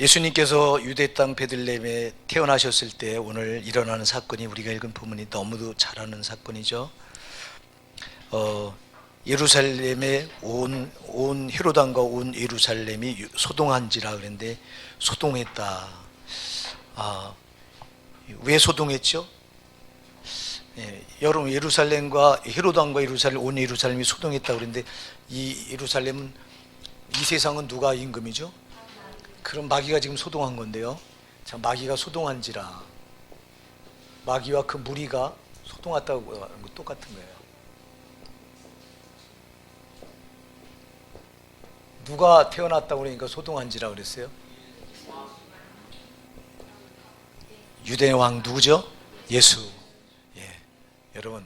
예수님께서 유대 땅 베들레헴에 태어나셨을 때 오늘 일어나는 사건이 우리가 읽은 본문이 너무도 잘 아는 사건이죠. 예루살렘에 온 헤롯 왕과 온 예루살렘이 소동한지라 그랬는데 소동했다. 왜 소동했죠? 여러분, 예루살렘과 헤롯 왕과 온 예루살렘이 소동했다 그랬는데 이 예루살렘은, 이 세상은 누가 임금이죠? 그럼 마귀가 지금 소동한 건데요. 자, 마귀가 소동한지라, 마귀와 그 무리가 소동했다고 하는 거 똑같은 거예요. 누가 태어났다고 그러니까 소동한지라 그랬어요? 유대 왕 누구죠? 예수. 여러분,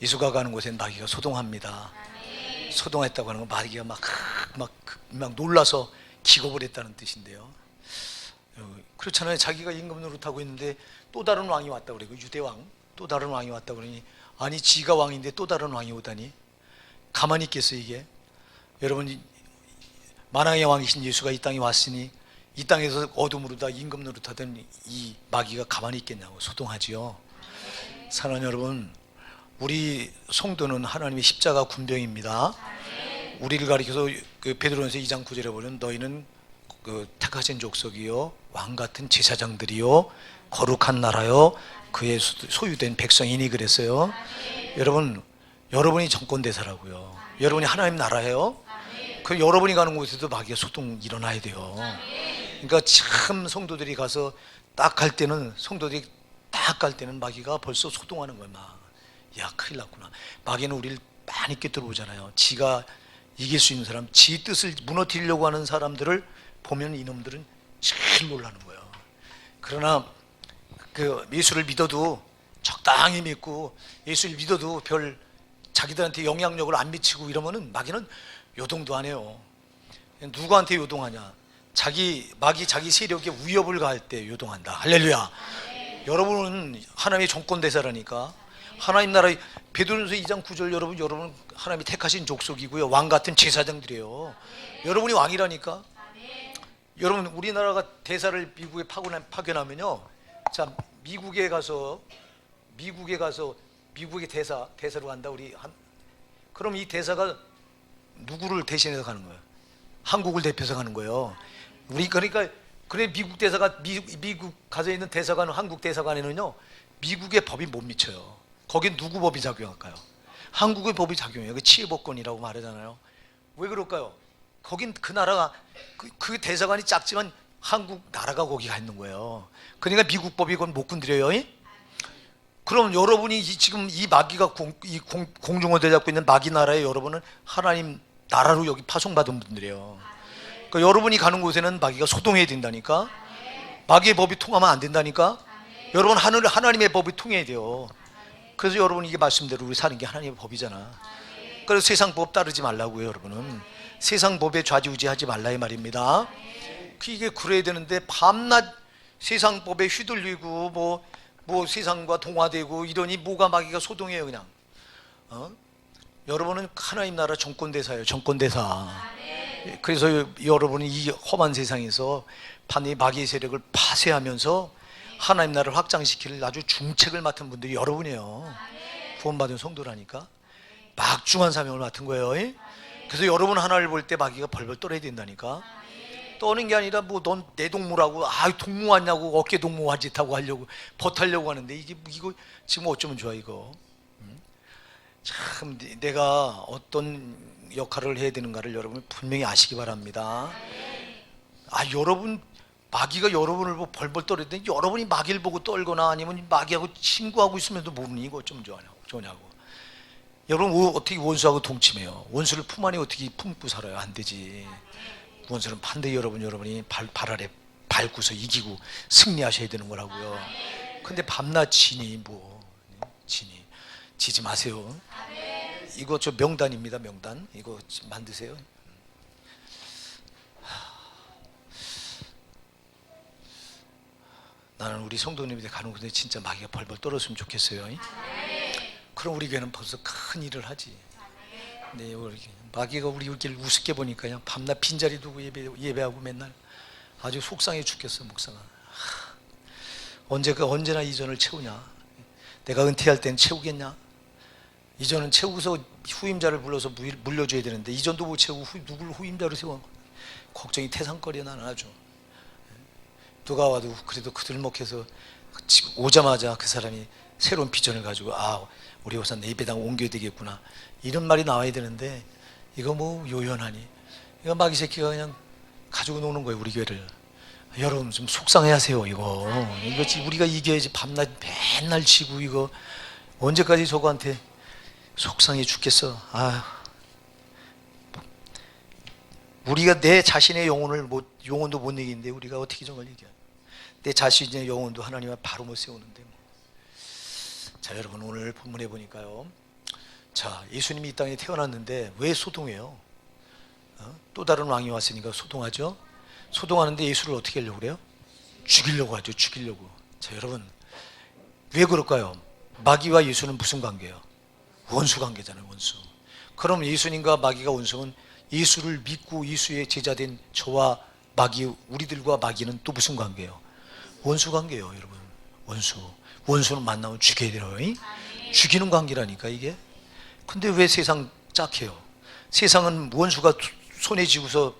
예수가 가는 곳엔 마귀가 소동합니다. 소동했다고 하는 건 마귀가 막 놀라서 기겁을 했다는 뜻인데요. 그렇잖아요. 자기가 임금 노릇하고 있는데 또 다른 왕이 왔다고 그래요. 유대 왕, 또 다른 왕이 왔다고 그러니, 아니 지가 왕인데 또 다른 왕이 오다니 가만히 있겠어요 이게? 여러분, 만왕의 왕이신 예수가 이 땅에 왔으니 이 땅에서 어둠으로 다 임금 노릇하던 이 마귀가 가만히 있겠냐고 소동하지요. 사랑하는 여러분, 우리 성도는 하나님의 십자가 군병입니다. 우리를 가리켜서 그 베드로전서 2장 9절에 보면 너희는 그 택하신 족속이요 왕 같은 제사장들이요 거룩한 나라요 그의 소유된 백성이니 그랬어요. 여러분, 여러분이 정권대사라고요. 여러분이 하나님 나라예요. 그 여러분이 가는 곳에도 마귀가 소동 일어나야 돼요. 그러니까 참 성도들이 가서 딱 갈 때는, 성도들이 딱 갈 때는 마귀가 벌써 소동하는 거야. 야, 큰일 났구나. 마귀는 우리를 많이 꿰뚫어보잖아요. 지가 이길 수 있는 사람, 지 뜻을 무너뜨리려고 하는 사람들을 보면 이놈들은 제일 놀라는 거예요. 그러나 그 예수를 믿어도 적당히 믿고 예수를 믿어도 별 자기들한테 영향력을 안 미치고 이러면은 마귀는 요동도 안 해요. 누구한테 요동하냐? 마귀 자기 세력에 위협을 가할 때 요동한다. 할렐루야. 여러분은 하나님의 정권대사라니까. 하나님 나라의 베드로전서 2장 9절, 여러분 하나님이 택하신 족속이고요 왕 같은 제사장들이에요. 여러분이 왕이라니까. 여러분, 우리나라가 대사를 미국에 파견하면요, 자, 미국에 가서 미국의 대사로 간다. 그럼 이 대사가 누구를 대신해서 가는 거예요? 한국을 대표해서 가는 거예요. 그러니까 미국 대사가 미국 가서 있는 대사관, 한국 대사관에는요 미국의 법이 못 미쳐요. 거긴 누구 법이 작용할까요? 한국의 법이 작용해요. 그 치해법권이라고 말하잖아요. 왜 그럴까요? 거긴 그 나라가 그 대사관이 작지만 한국 나라가 거기 가 있는 거예요. 그러니까 미국 법이 그건 못 건드려요. 그럼 여러분이 지금 이 마귀가 공중을 되잡고 있는 마귀 나라에 여러분은 하나님 나라로 여기 파송받은 분들이에요. 그러니까 여러분이 가는 곳에는 마귀가 소동해야 된다니까. 마귀의 법이 통하면 안 된다니까. 여러분, 하나님의 법이 통해야 돼요. 그래서 여러분, 이게 말씀대로 우리 사는 게 하나님의 법이잖아. 그래서 세상 법 따르지 말라고요. 여러분은 세상 법에 좌지우지하지 말라 이 말입니다. 이게 그래야 되는데 밤낮 세상 법에 휘둘리고 뭐 세상과 동화되고 이러니 뭐가 마귀가 소동해요 그냥. 여러분은 하나님 나라 정권대사예요. 정권대사. 그래서 여러분이 이 험한 세상에서 반드시 마귀의 세력을 파쇄하면서 하나님 나라를 확장시킬 아주 중책을 맡은 분들이 여러분이에요. 구원받은 성도라니까. 막중한 사명을 맡은 거예요. 그래서 여러분 하나를 볼 때 마귀가 벌벌 떨어야 된다니까. 떠는 게 아니라 넌 내 동무라고, 동무 왔냐고 어깨 동무한 짓 하고 하려고 버타려고 하는데 이거 지금 어쩌면 좋아 이거. 참 내가 어떤 역할을 해야 되는가를 여러분 분명히 아시기 바랍니다. 여러분, 마귀가 여러분을 보고 벌벌 떨는데 여러분이 마귀를 보고 떨거나 아니면 마귀하고 친구하고 있으면도 모르니 이거 어쩌면 좋냐고. 여러분, 어떻게 원수하고 동침해요? 원수를 품 안에 어떻게 품고 살아요? 안 되지. 원수는 반드시 여러분이 발 아래 밟고서 이기고 승리하셔야 되는 거라고요. 근데 밤낮 지니 지지 마세요. 이거 저 명단입니다. 명단 이거 만드세요. 나는 우리 성도님들이 가는 곳에 진짜 마귀가 벌벌 떨었으면 좋겠어요. 그럼 우리 교회는 벌써 큰 일을 하지. 네, 마귀가 우리 길을 우습게 보니까 그냥 밤낮 빈자리 두고 예배하고 맨날 아주 속상해 죽겠어 목사가. 언제나 이전을 채우냐? 내가 은퇴할 땐 채우겠냐? 이전은 채우고서 후임자를 불러서 물려줘야 되는데 이전도 못 채우고 누굴 후임자로 세워? 걱정이 태산거리야. 나는 아주. 누가 와도 그래도 그들목해서 오자마자 그 사람이 새로운 비전을 가지고 우리 우선 내 예배당 옮겨야 되겠구나 이런 말이 나와야 되는데 이거 뭐 요연하니? 이거 마귀 새끼가 그냥 가지고 노는 거예요 우리 교회를. 여러분 좀 속상해 하세요 이거. 이거 우리가 이겨야지. 밤낮 맨날 지고 이거 언제까지 저거한테 속상해 죽겠어. 우리가 내 자신의 영혼도 못 이기는데 우리가 어떻게 저걸 이겨? 내 자신의 영혼도 하나님은 바로 못 세우는데 뭐. 자, 여러분 오늘 본문에 보니까요. 자, 예수님이 이 땅에 태어났는데 왜 소동해요? 또 다른 왕이 왔으니까 소동하죠. 소동하는데 예수를 어떻게 하려고 그래요? 죽이려고 하죠. 죽이려고. 자, 여러분 왜 그럴까요? 마귀와 예수는 무슨 관계예요? 원수 관계잖아요. 원수. 그럼 예수님과 마귀가 원수면 예수를 믿고 예수의 제자된 저와 마귀, 우리들과 마귀는 또 무슨 관계예요? 원수 관계예요. 여러분 원수는 만나면 죽여야 돼요. 죽이는 관계라니까 이게. 근데 왜 세상 짝해요? 세상은 원수가 손에 쥐고서.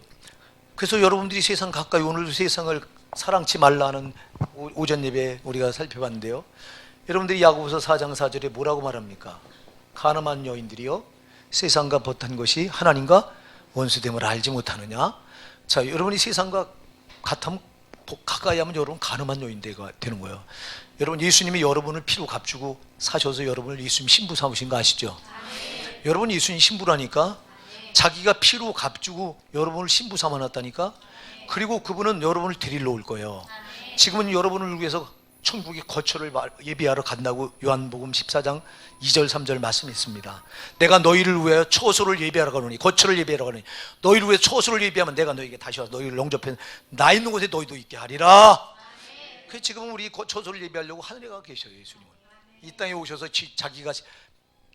그래서 여러분들이 세상 가까이 오늘도 세상을 사랑치 말라는 오전 예배 우리가 살펴봤는데요. 여러분들이 야고보서 4장 4절에 뭐라고 말합니까? 가늠한 여인들이요 세상과 벗은 것이 하나님과 원수됨을 알지 못하느냐. 자, 여러분이 세상과 가까이 하면 여러분 가늠한 여인대가 되는 거예요. 여러분 예수님이 여러분을 피로 값주고 사셔서 여러분을 예수님 신부 삼으신 거 아시죠? 여러분 예수님 신부라니까. 자기가 피로 값주고 여러분을 신부 삼아놨다니까. 그리고 그분은 여러분을 데리러 올 거예요. 지금은 여러분을 위해서 천국의 거처를 예비하러 간다고 요한복음 14장 2절 3절 말씀했습니다. 내가 너희를 위하여 처소를 예비하러 가노니, 거처를 예비하러 가노니, 너희를 위해 처소를 예비하면 내가 너희에게 다시 와서 너희를 영접해 나 있는 곳에 너희도 있게 하리라. 그 지금 우리 처소를 예비하려고 하늘에 가 계셔요. 예수님은 이 땅에 오셔서 자기가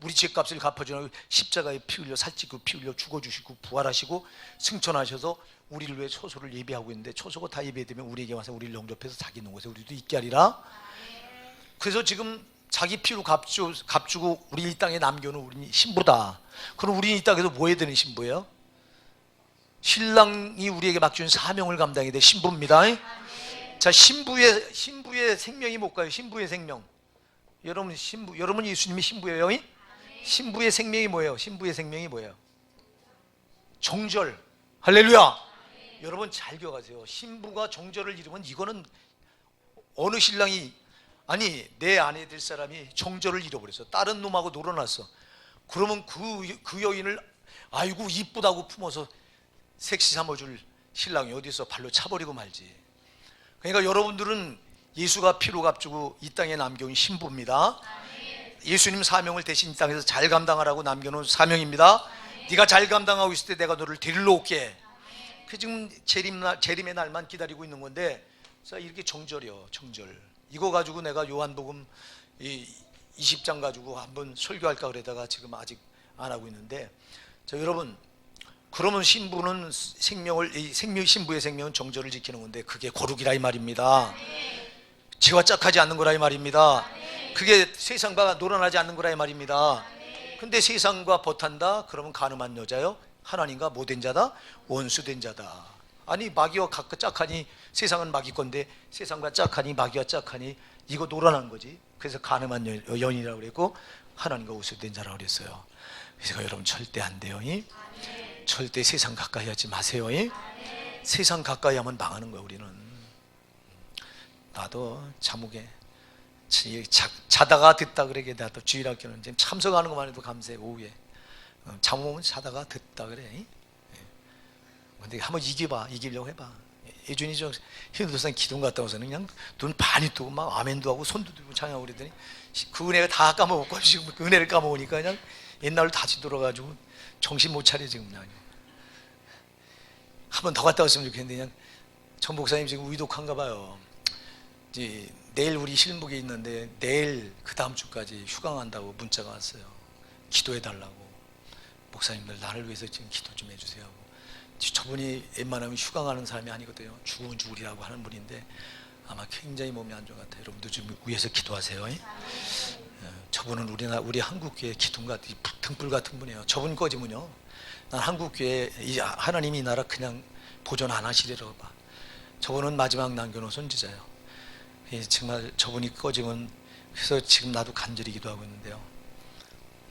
우리 죄값을 갚아주는 십자가에 피 흘려 살찌고 피 흘려 죽어주시고 부활하시고 승천하셔서 우리를 위해 처소를 예비하고 있는데, 처소가 다 예비되면 우리에게 와서 우리를 영접해서 자기 있는 곳에 우리도 있게 하리라. 그래서 지금 자기 피로 값주고 우리 이 땅에 남겨놓은 우리 신부다. 그럼 우리 이 땅에서 뭐 해야 되는 신부예요? 신랑이 우리에게 맡겨준 사명을 감당해야 돼 신부입니다. 자, 신부의 생명이 뭘까요? 신부의 생명. 여러분 예수님이 신부예요. 신부의 생명이 뭐예요? 신부의 생명이 뭐예요? 정절. 할렐루야. 여러분 잘 기억하세요. 신부가 정절을 이루면 이거는 어느 신랑이 내 아내 될 사람이 정절을 잃어버렸어. 다른 놈하고 놀아놨어. 그러면 그 여인을 아이고 이쁘다고 품어서 섹시 삼아줄 신랑이 어디 있어? 발로 차버리고 말지. 그러니까 여러분들은 예수가 피로 값주고 이 땅에 남겨온 신부입니다. 예수님 사명을 대신 이 땅에서 잘 감당하라고 남겨놓은 사명입니다. 네가 잘 감당하고 있을 때 내가 너를 데리러 올게. 그 지금 재림의 날만 기다리고 있는 건데, 자, 이렇게 정절이요. 정절. 이거 가지고 내가 요한복음 20장 가지고 한번 설교할까 그러다가 지금 아직 안 하고 있는데, 자, 여러분 그러면 신부의 생명은 정절을 지키는 건데 그게 거룩이라 이 말입니다. 지와 짝하지 않는 거라 이 말입니다. 그게 세상과 놀아나지 않는 거라 이 말입니다. 근데 세상과 벗한다? 그러면 가늠한 여자요? 하나님과 뭐된 자다? 원수된 자다. 아니 마귀와 짝하니 세상은 마귀 건데 세상과 짝하니 마귀와 짝하니 이거 놀아난 거지. 그래서 가늠한 여인이라고 그랬고 하나님과 원수된 자라고 그랬어요. 그래서 여러분 절대 안 돼요. 절대 세상 가까이 하지 마세요. 세상 가까이 하면 망하는 거예요. 우리는. 나도 자목에 자다가 듣다 그러게. 나도 주일학교는 지금 참석하는 것만 해도 감사해. 오후에 잠오면 자다가 듣다 그래. 근데 한번 이기려고 해봐. 예준이 저 hin두산 기둥 갔다 와서는 그냥 눈 반이 뜨고 막 아멘도 하고 손도 들고 찬양하고 그러더니 그 은혜가 다 까먹었고 지금 그 은혜를 까먹으니까 그냥 옛날로 다시 돌아가지고 정신 못 차려 지금. 그냥 한 번 더 갔다 왔으면 좋겠는데 그냥 전 목사님 지금 위독한가 봐요. 이제 내일 우리 실묵이 있는데 내일 그 다음 주까지 휴강 한다고 문자가 왔어요. 기도해 달라고. 목사님들 나를 위해서 지금 기도 좀 해주세요 하고. 저분이 웬만하면 휴가 가는 사람이 아니거든요. 죽으면 죽으리라고 하는 분인데 아마 굉장히 몸이 안 좋은 것 같아요. 여러분도 좀 위해서 기도하세요. 저분은 우리 한국교회 기둥 같은 등불 같은 분이에요. 저분 꺼지면요, 난 한국교회 하나님이 이 나라 그냥 보존 안 하시리라고 봐. 저분은 마지막 남겨놓은 선지자예요. 정말 저분이 꺼지면, 그래서 지금 나도 간절히 기도하고 있는데요.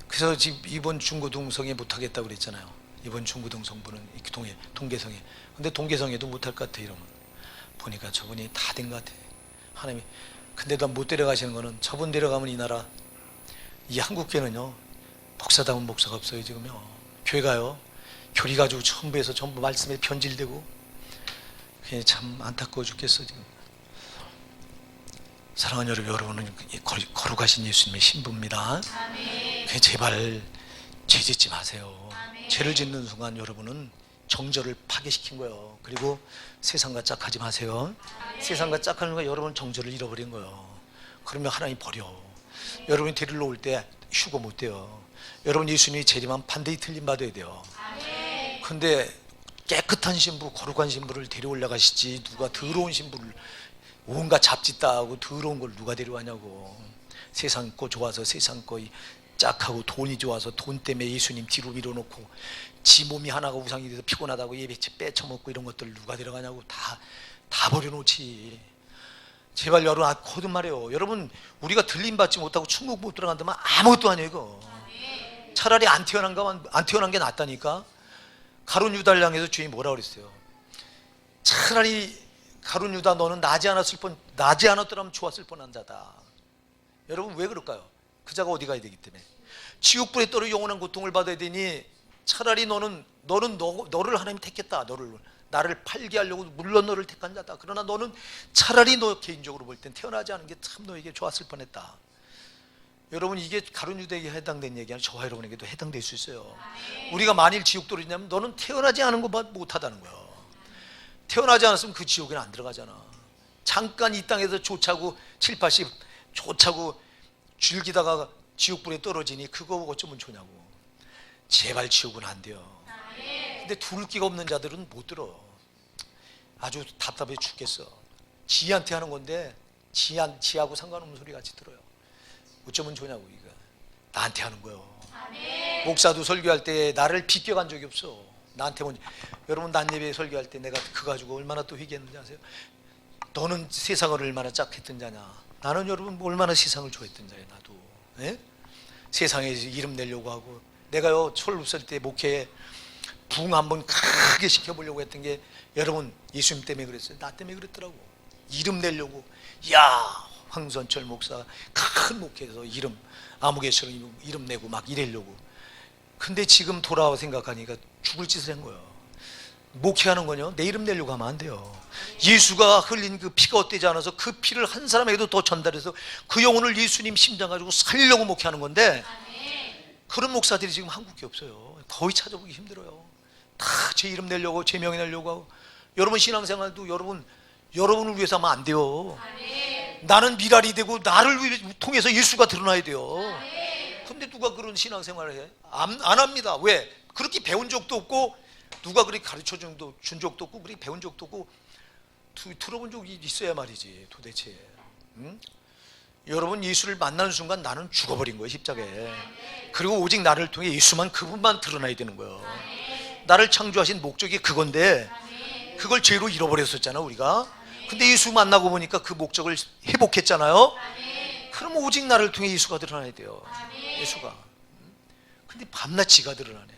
그래서 지금 이번 중고등성에 못하겠다고 그랬잖아요. 이번 중고등성부는 동계성에. 근데 동계성에도 못할 것 같아. 이러면 보니까 저분이 다 된 것 같아. 하나님이. 근데도 못 데려가시는 거는, 저분 데려가면 이 나라, 이 한국교회는요, 목사다운 목사가 없어요. 지금요, 교회가요, 교리 가지고 전부에서 전부 말씀에 변질되고, 그게 참 안타까워 죽겠어. 지금 사랑하는 여러분은 거룩하신 예수님의 신부입니다. 제발 죄 짓지 마세요. 죄를 짓는 순간 여러분은 정절을 파괴시킨 거예요. 그리고 세상과 짝하지 마세요. 세상과 짝하는 거 여러분 정절을 잃어버린 거예요. 그러면 하나님 버려. 여러분이 데리러 올 때 휴거 못 돼요. 여러분 예수님이 재림하면 반드시 틀림 받아야 돼요. 근데 깨끗한 신부, 거룩한 신부를 데려올려 가시지, 누가 더러운 신부를, 온갖 잡짓 다 하고 더러운 걸 누가 데려가냐고. 세상 거 좋아서, 세상 거 짝하고, 돈이 좋아서 돈 때문에 예수님 뒤로 밀어놓고, 지 몸이 하나가 우상이 돼서 피곤하다고 예배치 빼쳐먹고, 이런 것들 누가 데려가냐고. 다 버려놓지. 제발 여러분, 거듭말해요. 여러분, 우리가 들림받지 못하고 천국 못 들어간다면 아무것도 아니에요. 이거 차라리 안 태어난 게 낫다니까. 가룟 유다를 향해서 주인이 뭐라 그랬어요? 차라리 가룟 유다, 너는 나지 않았더라면 좋았을 뻔한 자다. 여러분, 왜 그럴까요? 그 자가 어디 가야 되기 때문에. 지옥불에 떨어 영원한 고통을 받아야 되니, 차라리 너를 하나님이 택했다. 나를 팔게 하려고 물론 너를 택한 자다. 그러나 너는 차라리 너 개인적으로 볼 땐 태어나지 않은 게 참 너에게 좋았을 뻔했다. 여러분, 이게 가룟 유다에게 해당된 얘기 아니라 저와 여러분에게도 해당될 수 있어요. 우리가 만일 지옥 떨어지냐면 너는 태어나지 않은 것만 못하다는 거예요. 태어나지 않았으면 그 지옥에는 안 들어가잖아. 잠깐 이 땅에서 조차고 7, 80 조차고 즐기다가 지옥불에 떨어지니 그거 어쩌면 좋냐고. 제발 지옥은 안 돼요. 근데 둘 기가 없는 자들은 못 들어. 아주 답답해 죽겠어. 지한테 하는 건데 지하고 상관없는 소리 같이 들어요. 어쩌면 좋냐고. 이거 나한테 하는 거예요. 목사도 설교할 때 나를 비껴간 적이 없어. 나한테 먼저. 여러분, 난 예배 설교할 때 내가 그거 가지고 얼마나 또 회개했는지 아세요? 너는 세상을 얼마나 짝했던 자냐. 나는 여러분 얼마나 세상을 좋아했던 자예요. 나도. 네? 세상에 이름 내려고 하고. 내가요, 철 없을 때 목회에 부흥 한번 크게 시켜보려고 했던 게, 여러분, 예수님 때문에 그랬어요. 나 때문에 그랬더라고. 이름 내려고. 야, 황선철 목사 큰 목회에서 이름, 아무개처럼 이름 내고 막 이래려고. 근데 지금 돌아와 생각하니까 죽을 짓을 한 거예요. 목회하는 거요, 내 이름 내려고 하면 안 돼요. 예수가 흘린 그 피가 헛되지 않아서 그 피를 한 사람에게도 더 전달해서 그 영혼을 예수님 심장 가지고 살리려고 목회하는 건데, 그런 목사들이 지금 한국에 없어요. 거의 찾아보기 힘들어요. 다 제 이름 내려고, 제 명예 내려고 하고. 여러분 신앙생활도 여러분을 위해서 하면 안 돼요. 나는 미랄이 되고 나를 통해서 예수가 드러나야 돼요. 근데 누가 그런 신앙생활을 해? 안 합니다. 왜? 그렇게 배운 적도 없고, 누가 그렇게 가르쳐 준 적도 없고, 그렇게 배운 적도 없고, 들어본 적이 있어야 말이지. 도대체. 응? 여러분, 예수를 만나는 순간 나는 죽어버린 거예요, 십자가에. 그리고 오직 나를 통해 예수만, 그분만 드러나야 되는 거예요. 나를 창조하신 목적이 그건데, 그걸 죄로 잃어버렸었잖아, 우리가. 근데 예수 만나고 보니까 그 목적을 회복했잖아요. 그럼 오직 나를 통해 예수가 드러나야 돼요. 예수가. 근데 밤낮 지가 드러나네.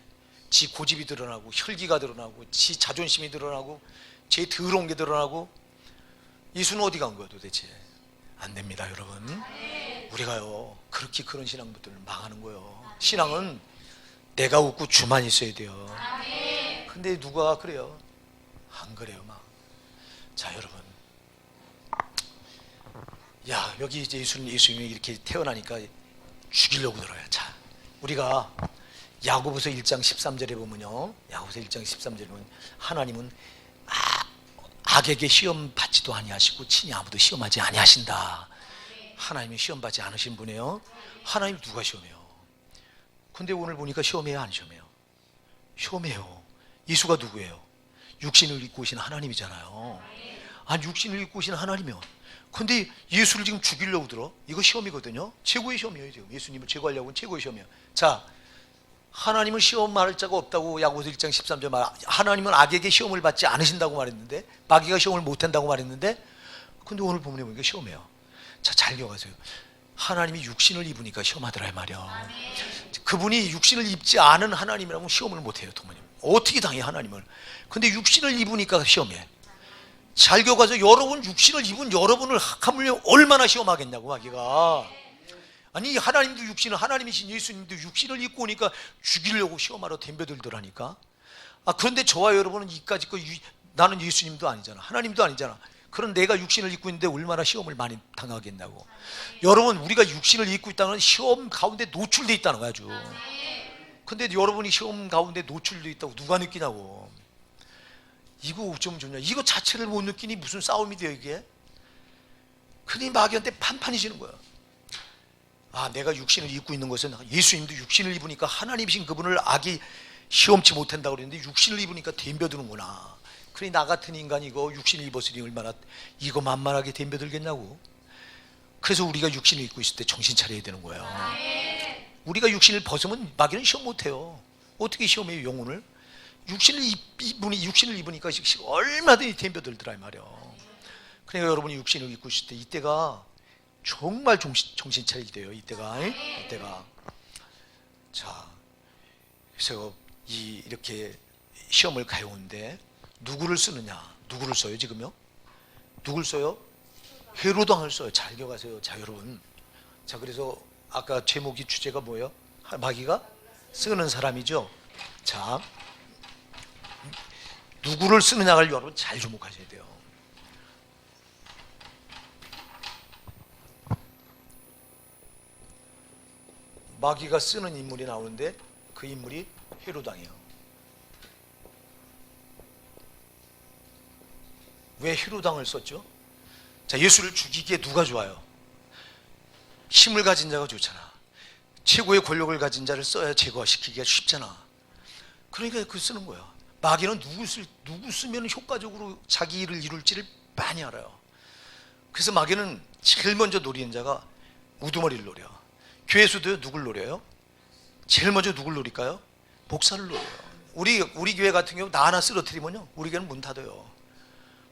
지 고집이 드러나고, 혈기가 드러나고, 지 자존심이 드러나고, 제 더러운 게 드러나고. 예수는 어디 간 거야 도대체? 안 됩니다, 여러분. 우리가요, 그렇게 그런 신앙부터 망하는 거예요. 신앙은 내가 웃고 주만 있어야 돼요. 근데 누가 그래요? 안 그래요, 막. 자, 여러분. 야, 여기 이제 예수님이 이렇게 태어나니까 죽이려고 들어요. 자, 우리가 야고보서 1장 13절에 보면요, 야고보서 1장 13절에 보면, 하나님은 악에게 시험 받지도 아니하시고 친히 아무도 시험하지 아니하신다. 하나님이 시험 받지 않으신 분이에요. 하나님 누가 시험해요? 근데 오늘 보니까 시험해요, 안 시험해요? 시험해요. 예수가 누구예요? 육신을 입고 오신 하나님이잖아요. 아니 육신을 입고 오신 하나님이요. 근데 예수를 지금 죽이려고 들어. 이거 시험이거든요. 최고의 시험이에요. 지금 예수님을 제거하려고 최고의 시험이에요. 자, 하나님은 시험 말할 자가 없다고 야고보서 1장 13절 말. 하나님은 악에게 시험을 받지 않으신다고 말했는데, 마귀가 시험을 못한다고 말했는데, 근데 오늘 본문에 보니까 시험해요. 자, 잘 기억하세요. 하나님이 육신을 입으니까 시험하더라 말이야. 그분이 육신을 입지 않은 하나님이라면 시험을 못해요. 도무님 어떻게 당해 하나님을. 근데 육신을 입으니까 시험해. 잘 기억하세요. 여러분 육신을 입은 여러분을 하물며 얼마나 시험하겠냐고 마귀가. 아니 하나님도 육신을, 하나님이신 예수님도 육신을 입고 오니까 죽이려고 시험하러 덤벼들더라니까. 그런데 저와 여러분은 이까짓 거, 나는 예수님도 아니잖아, 하나님도 아니잖아. 그런 내가 육신을 입고 있는데 얼마나 시험을 많이 당하겠냐고. 여러분 우리가 육신을 입고 있다는 건 시험 가운데 노출되어 있다는 거야 아주. 근데 여러분이 시험 가운데 노출되어 있다고 누가 느끼냐고. 이거 좀 좋냐. 이거 자체를 못 느끼니 무슨 싸움이 돼요 이게. 그러니 마귀한테 판판이 지는 거야. 내가 육신을 입고 있는 것은, 예수님도 육신을 입으니까 하나님이신 그분을 악이 시험치 못한다고 그랬는데 육신을 입으니까 덤벼드는구나. 그러니 나 같은 인간이 이거 육신을 입었으니 얼마나 이거 만만하게 덤벼들겠냐고. 그래서 우리가 육신을 입고 있을 때 정신 차려야 되는 거예요. 우리가 육신을 벗으면 마귀는 시험 못해요. 어떻게 시험해요 영혼을. 육신을 입으니까 얼마든지 덤벼들더라 이 말이에요. 그러니까 여러분이 육신을 입고 있을 때 이때가 정말 정신 차릴 때예요. 이때가. 자, 그래서 이렇게 시험을 가져오는데 누구를 쓰느냐? 누구를 써요 지금요? 누굴 써요? 헤롯 왕을 써요. 잘 기억하세요. 자 여러분, 자 그래서 아까 제목이, 주제가 뭐예요? 마귀가 쓰는 사람이죠. 자, 누구를 쓰느냐를 여러분 잘 주목하셔야 돼요. 마귀가 쓰는 인물이 나오는데 그 인물이 헤롯 왕이에요. 왜 헤롯 왕을 썼죠? 자, 예수를 죽이기에 누가 좋아요? 힘을 가진 자가 좋잖아. 최고의 권력을 가진 자를 써야 제거시키기가 쉽잖아. 그러니까 그 쓰는 거야. 마귀는 누구 쓰면 효과적으로 자기 일을 이룰지를 많이 알아요. 그래서 마귀는 제일 먼저 노리는 자가 우두머리를 노려. 교회에서도 누굴 노려요? 제일 먼저 누굴 노릴까요? 목사를 노려요. 우리 교회 같은 경우 나 하나 쓰러뜨리면요, 우리 교회는 문 닫아요.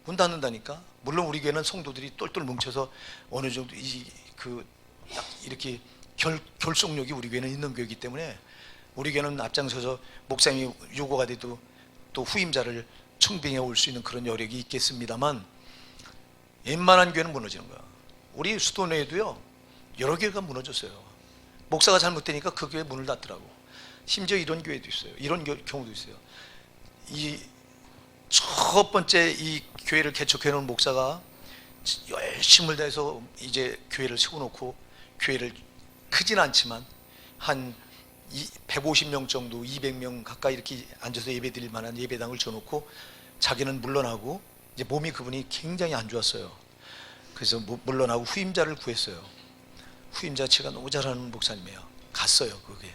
문 닫는다니까. 물론 우리 교회는 성도들이 똘똘 뭉쳐서 어느 정도 딱 이렇게 결속력이 우리 교회는 있는 교회이기 때문에 우리 교회는 앞장서서 목사님이 요구가 돼도 또 후임자를 청빙해 올 수 있는 그런 여력이 있겠습니다만, 웬만한 교회는 무너지는 거야. 우리 수도내에도요 여러 교회가 무너졌어요. 목사가 잘못되니까 그 교회 문을 닫더라고. 심지어 이런 교회도 있어요. 이런 경우도 있어요. 이 첫 번째 이 교회를 개척해 놓은 목사가 열심을 다해서 이제 교회를 세워놓고, 교회를 크진 않지만 한 150명 정도, 200명 가까이 이렇게 앉아서 예배 드릴 만한 예배당을 줘놓고 자기는 물러나고, 이제 몸이 그분이 굉장히 안 좋았어요. 그래서 물러나고 후임자를 구했어요. 후임자 제가 너무 잘하는 목사님이에요. 갔어요. 거기에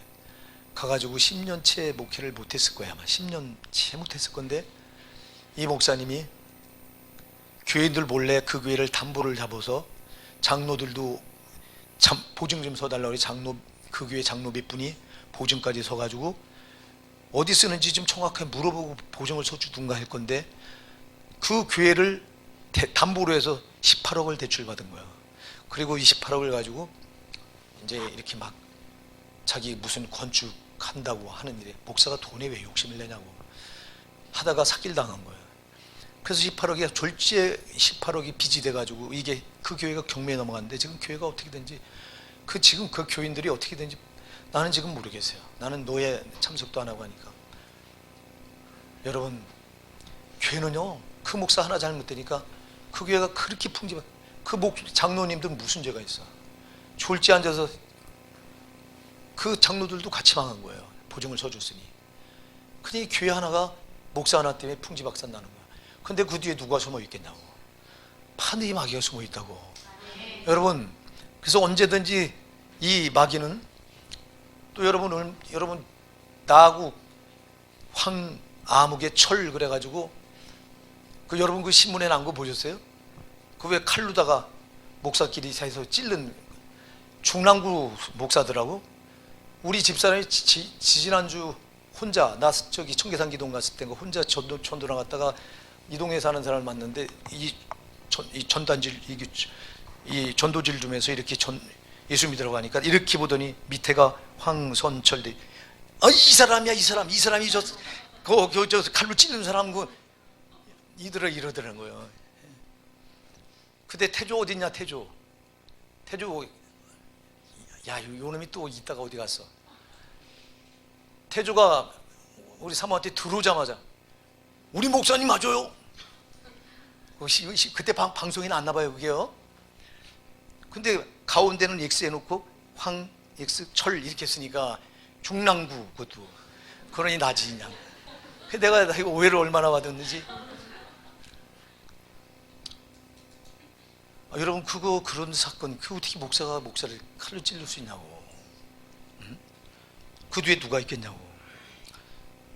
가가지고 10년째 목회를 못했을 거예요. 아마 10년째 못했을 건데, 이 목사님이 교회들 몰래 그 교회를 담보를 잡아서, 장로들도 보증 좀 서달라고 해서 그 교회 장로 몇 분이 보증까지 서가지고 어디 쓰는지 좀 정확하게 물어보고 보증을 서주든가 할 건데, 그 교회를 담보로 해서 18억을 대출받은 거예요. 그리고 28억을 가지고 이제 이렇게 막 자기 무슨 건축한다고 하는 일에, 목사가 돈에 왜 욕심을 내냐고 하다가 사기당한 거예요. 그래서 18억이 빚이 돼가지고, 이게 그 교회가 경매에 넘어갔는데 지금 교회가 어떻게 된지, 지금 그 교인들이 어떻게 된지 나는 지금 모르겠어요. 나는 노예 참석도 안 하고 하니까. 여러분, 교회는요 그 목사 하나 잘못되니까 그 교회가 그렇게 장로님들 무슨 죄가 있어? 졸지 앉아서 그 장로들도 같이 망한 거예요. 보증을 서줬으니. 그러니 교회 하나가 목사 하나 때문에 풍지박산 나는 거야. 근데 그 뒤에 누가 숨어 있겠냐고. 판이 마귀가 숨어 있다고. 여러분, 그래서 언제든지 이 마귀는 또 여러분 나하고 암흑의 철 그래가지고 그 여러분 그 신문에 난 거 보셨어요? 그 왜 칼로다가 목사끼리 사이에서 찔른 중랑구 목사더라고. 우리 집사람이 지난주 혼자, 나 저기 청계산 기동 갔을 때 혼자 전도 나갔다가 이 동네 사는 사람을 만났는데 이 전단질 이 전도질 좀 해서 이렇게 예수 믿으라고 하니까 이렇게 보더니 밑에가 황선철. 이 사람이야, 이 사람이 저 칼로 찔른 사람 이러더라는 거예요. 근데 태조 어딨냐? 태조 야, 요놈이 또 이따가 어디 갔어? 태조가 우리 사모한테 들어오자마자 우리 목사님 맞아요. 그때 방송이 났나 봐요, 그게요. 근데 가운데는 X 해놓고 황 X 철 이렇게 쓰니까 중랑구 그것도 그러니 나지 그냥. 내가 이거 오해를 얼마나 받았는지. 여러분 그런 사건 어떻게 목사가 목사를 칼로 찔릴 수 있냐고. 응? 그 뒤에 누가 있겠냐고.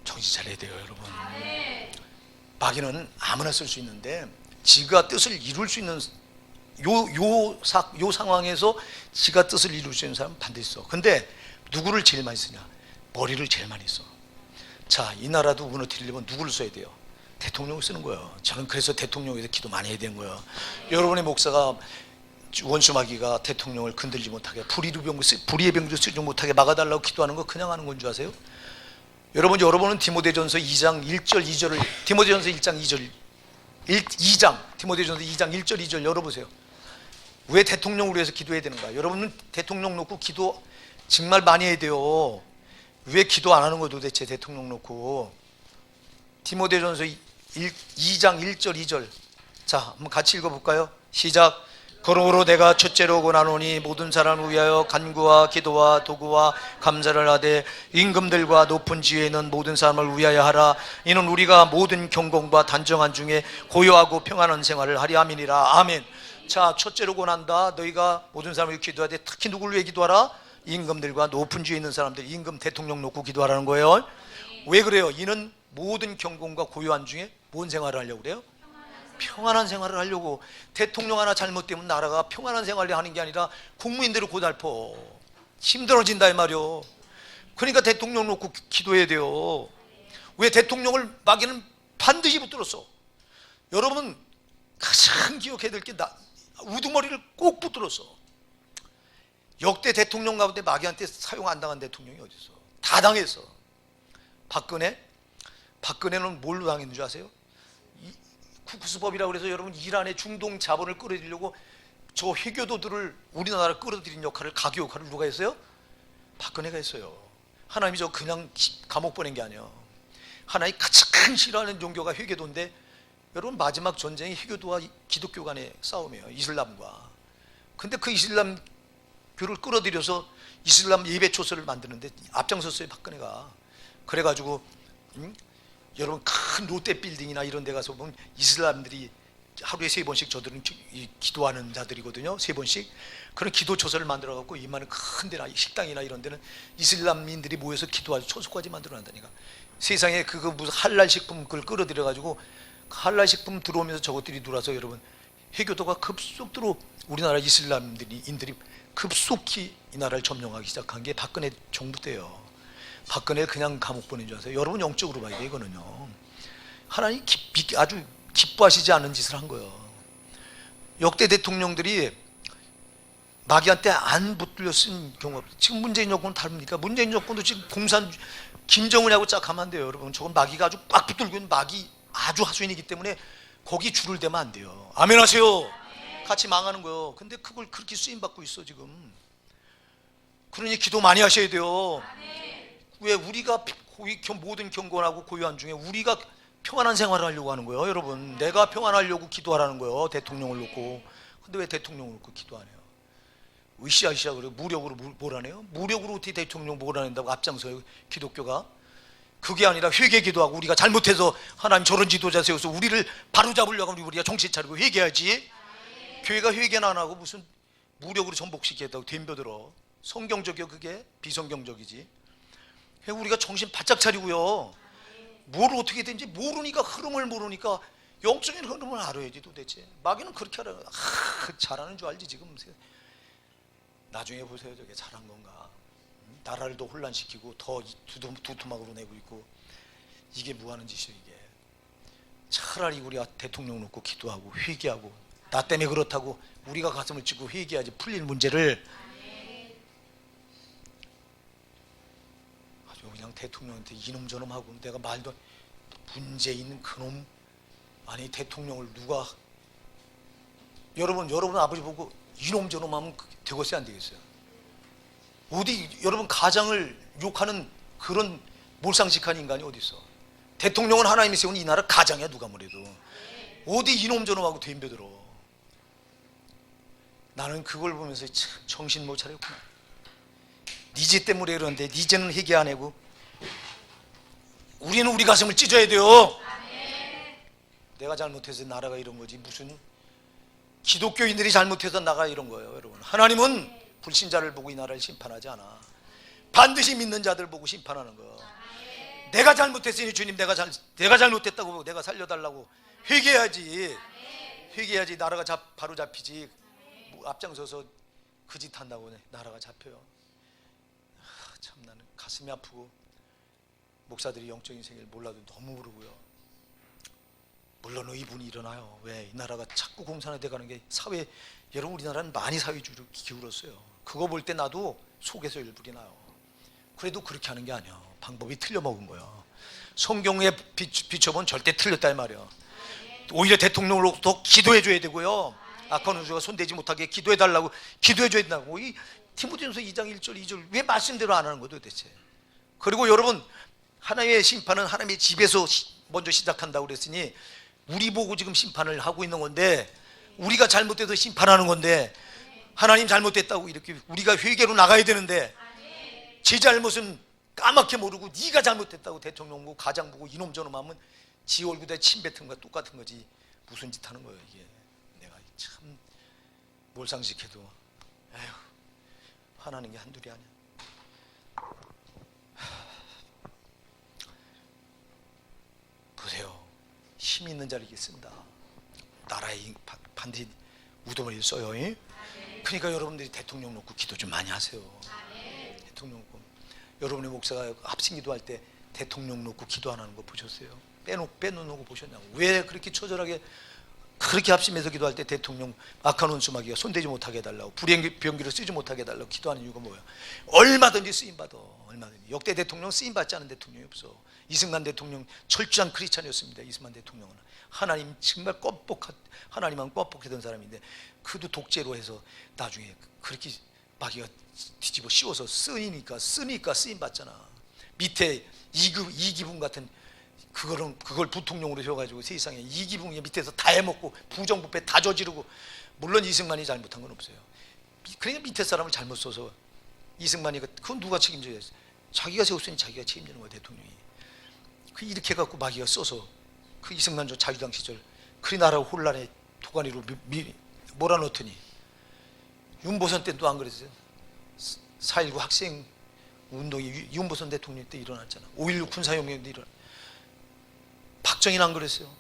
정신 차려야 돼요, 여러분. 마귀는 아무나 쓸 수 있는데 지가 뜻을 이룰 수 있는 요 상황에서 지가 뜻을 이룰 수 있는 사람은 반드시 있어. 근데 누구를 제일 많이 쓰냐? 머리를 제일 많이 써. 자, 이 나라도 무너뜨리려면 누구를 써야 돼요? 대통령을 쓰는 거예요. 저는 그래서 대통령에 대해서 기도 많이 해야 되는 거예요. 여러분의 목사가 원수 마귀가 대통령을 건들지 못하게 불의의 병도 쓰지 못하게 막아달라고 기도하는 거 그냥 하는 건 줄 아세요? 여러분은 디모데전서 2장 1절 2절을 디모데전서 1장 2절 디모데전서 2장 1절 2절 열어보세요. 왜 대통령을 위해서 기도해야 되는가? 여러분은 대통령 놓고 기도 정말 많이 해야 돼요. 왜 기도 안 하는 거 도대체 대통령 놓고. 디모데전서 2장 1절 2절 자, 한번 같이 읽어볼까요? 시작. 그러므로 내가 첫째로 권하노니 모든 사람을 위하여 간구와 기도와 도구와 감사를 하되 임금들과 높은 지위에 있는 모든 사람을 위하여 하라. 이는 우리가 모든 경공과 단정한 중에 고요하고 평안한 생활을 하리 함이니라. 아멘. 자, 첫째로 권한다. 너희가 모든 사람을 위해 기도하되 특히 누구를 위해 기도하라? 임금들과 높은 지위에 있는 사람들, 임금 대통령 놓고 기도하라는 거예요. 왜 그래요? 이는 모든 경공과 고요한 중에 뭔 생활을 하려고 그래요? 평안한 생활을 하려고. 대통령 하나 잘못되면 나라가 평안한 생활을 하는 게 아니라 국민들을 고달퍼 힘들어진다 이 말이요. 그러니까 대통령 놓고 기도해야 돼요. 왜? 대통령을 마귀는 반드시 붙들었어. 여러분 가장 기억해야 될 게 우두머리를 꼭 붙들었어. 역대 대통령 가운데 마귀한테 사용 안 당한 대통령이 어디 있어? 다 당했어. 박근혜는 뭘로 당했는 줄 아세요? 쿠쿠스법이라고 해서 여러분 이란의 중동 자본을 끌어들이려고 저 회교도들을 우리나라를 끌어들인 역할을 가교 역할을 누가 했어요? 박근혜가 했어요. 하나님이 저 그냥 감옥 보낸 게 아니에요. 하나님 가장 싫어하는 종교가 회교도인데 여러분 마지막 전쟁이 회교도와 기독교 간의 싸움이에요. 이슬람과. 근데 그 이슬람교를 끌어들여서 이슬람 예배 초소를 만드는데 앞장섰어요, 박근혜가. 그래가지고 여러분 큰 롯데 빌딩이나 이런 데 가서 보면 이슬람들이 하루에 3번씩 저들은 기도하는 자들이거든요. 3번씩. 그런 기도 초소를 만들어 갖고 이만한 큰 데나 식당이나 이런 데는 이슬람인들이 모여서 기도할 초소까지 만들어 놨다니까. 세상에 그거 무슨 할랄 식품 그걸 끌어들여 가지고 할랄 식품 들어오면서 저것들이 들어와서 여러분 회교도가 급속도로 우리나라 이슬람인들이 급속히 이 나라를 점령하기 시작한 게 박근혜 정부 때예요. 박근혜 그냥 감옥 보낸 줄 아세요? 여러분 영적으로 봐야 돼 이거는요. 하나님 아주 기뻐하시지 않은 짓을 한 거예요. 역대 대통령들이 마귀한테 안 붙들려 쓴 경우가 없어요. 지금 문재인 정권은 다릅니까? 문재인 정권도 지금 공산 김정은하고 짝 하면 안 돼요, 여러분. 저건 마귀가 아주 꽉 붙들고 있는 마귀 아주 하수인이기 때문에 거기 줄을 대면 안 돼요. 아멘 하세요. 같이 망하는 거예요. 근데 그걸 그렇게 쓰임 받고 있어 지금. 그러니 기도 많이 하셔야 돼요. 왜? 우리가 모든 경건하고 고요한 중에 우리가 평안한 생활을 하려고 하는 거예요, 여러분. 내가 평안하려고 기도하라는 거예요, 대통령을 놓고. 근데 왜 대통령을 놓고 기도 안 해요? 으쌰으쌰 그래. 무력으로 몰아내요? 무력으로 어떻게 대통령 몰아낸다고 앞장서요, 기독교가? 그게 아니라 회개 기도하고 우리가 잘못해서 하나님 저런 지도자 세워서 우리를 바로잡으려고 하면 우리가 정신 차리고 회개하지. 교회가 회개는 안 하고 무슨 무력으로 전복시키겠다고 덤벼들어. 성경적이요? 그게 비성경적이지. 우리가 정신 바짝 차리고요. 뭘 어떻게 되는지 모르니까, 흐름을 모르니까 영적인 흐름을 알아야지 도대체. 마귀는 그렇게 알아. 잘하는 줄 알지 지금. 나중에 보세요. 저게 잘한 건가. 나라를 더 혼란시키고 더 두토막으로 내고 있고. 이게 뭐하는 짓이에요 이게. 차라리 우리가 대통령 놓고 기도하고 회개하고, 나 때문에 그렇다고 우리가 가슴을 찢고 회개하지, 풀릴 문제를. 아주 그냥 대통령한테 이놈 저놈 하고, 내가 말도 문제 있는 그놈. 아니 대통령을 누가, 여러분 아버지 보고 이놈 저놈 하면 되겠어요 안 되겠어요? 어디 여러분 가장을 욕하는 그런 몰상식한 인간이 어디 있어? 대통령은 하나님이 세운 이 나라 가장이야 누가 뭐래도. 어디 이놈 저놈하고 덤벼들어. 나는 그걸 보면서 참 정신 못 차렸구나. 니제 때문에 이러는데 니제는 회개 안 하고 우리는 우리 가슴을 찢어야 돼요. 내가 잘못해서 나라가 이런 거지, 무슨 기독교인들이 잘못해서 나라가 이런 거예요. 여러분, 하나님은 불신자를 보고 이 나라를 심판하지 않아. 반드시 믿는 자들 보고 심판하는 거. 내가 잘못했으니 주님 내가 잘못했다고 보고 내가 살려달라고 회개해야지. 회개해야지 나라가 바로 잡히지. 앞장서서 그 짓 한다고 나라가 잡혀요. 참 나는 가슴이 아프고, 목사들이 영적인 세계를 몰라도 너무 모르고요. 물론 의분이 일어나요. 왜 이 나라가 자꾸 공산화돼 가는 게. 사회, 여러분 우리나라는 많이 사회주의로 기울었어요. 그거 볼 때 나도 속에서 열불이 나요. 그래도 그렇게 하는 게 아니야. 방법이 틀려먹은 거야. 성경에 비춰본 절대 틀렸다 이 말이야. 오히려 대통령으로부터 기도해 줘야 되고요. 악한 우주가 손대지 못하게 기도해 달라고, 기도해 줘야 된다고. 이 디모데전서 2장 1절 2절 왜 말씀대로 안 하는 거야 도대체. 그리고 여러분, 하나님의 심판은 하나님의 집에서 먼저 시작한다고 그랬으니 우리 보고 지금 심판을 하고 있는 건데, 우리가 잘못돼서 심판하는 건데, 하나님 잘못됐다고 이렇게 우리가 회개로 나가야 되는데, 제 잘못은 까맣게 모르고 네가 잘못됐다고 대통령 보고 가장 보고 이놈 저놈 하면 지 얼굴에 침 뱉은 거와 똑같은 거지. 무슨 짓 하는 거예요 이게. 내가 참 몰상식해도 에휴 화나는 게 한둘이 아니야. 보세요. 힘 있는 자를 씁니다. 나라에 반드시 우두머리를 써요. 그러니까 여러분들이 대통령 놓고 기도 좀 많이 하세요. 대통령 놓고. 여러분의 목사가 합심 기도할 때 대통령 놓고 기도 안 하는 거 보셨어요? 빼놓고 보셨냐고. 왜 그렇게 처절하게 그렇게 합심해서 기도할 때 대통령 악한 원수 마귀가 손대지 못하게 해달라고, 불행병기를 쓰지 못하게 해달라고 기도하는 이유가 뭐야? 얼마든지 쓰임받아. 얼마든지. 역대 대통령 쓰임받지 않은 대통령이 없어. 이승만 대통령 철저한 크리스찬이었습니다. 이승만 대통령은 하나님 정말 하나님만 껌뻑했던 사람인데, 그도 독재로 해서 나중에 그렇게 마귀가 뒤집어 씌워서 쓰니까 쓰임받잖아. 밑에 이기붕 같은 그걸 부통령으로 세워가지고 세상에 이기붕이 밑에서 다 해먹고 부정부패 다 저지르고. 물론 이승만이 잘못한 건 없어요. 그러니까 밑에 사람을 잘못 써서 이승만이, 그건 누가 책임져야 돼? 자기가 세웠으니 자기가 책임지는 거야 대통령이. 그 이렇게 해갖고 마귀가 써서 그 이승만 자유당 시절 그 나라 혼란에 도가니로 몰아넣더니, 윤보선 때도 안 그랬어요? 4.19 학생 운동이 윤보선 대통령 때 일어났잖아. 5.16 군사혁명도 일어났. 박정희는 안 그랬어요.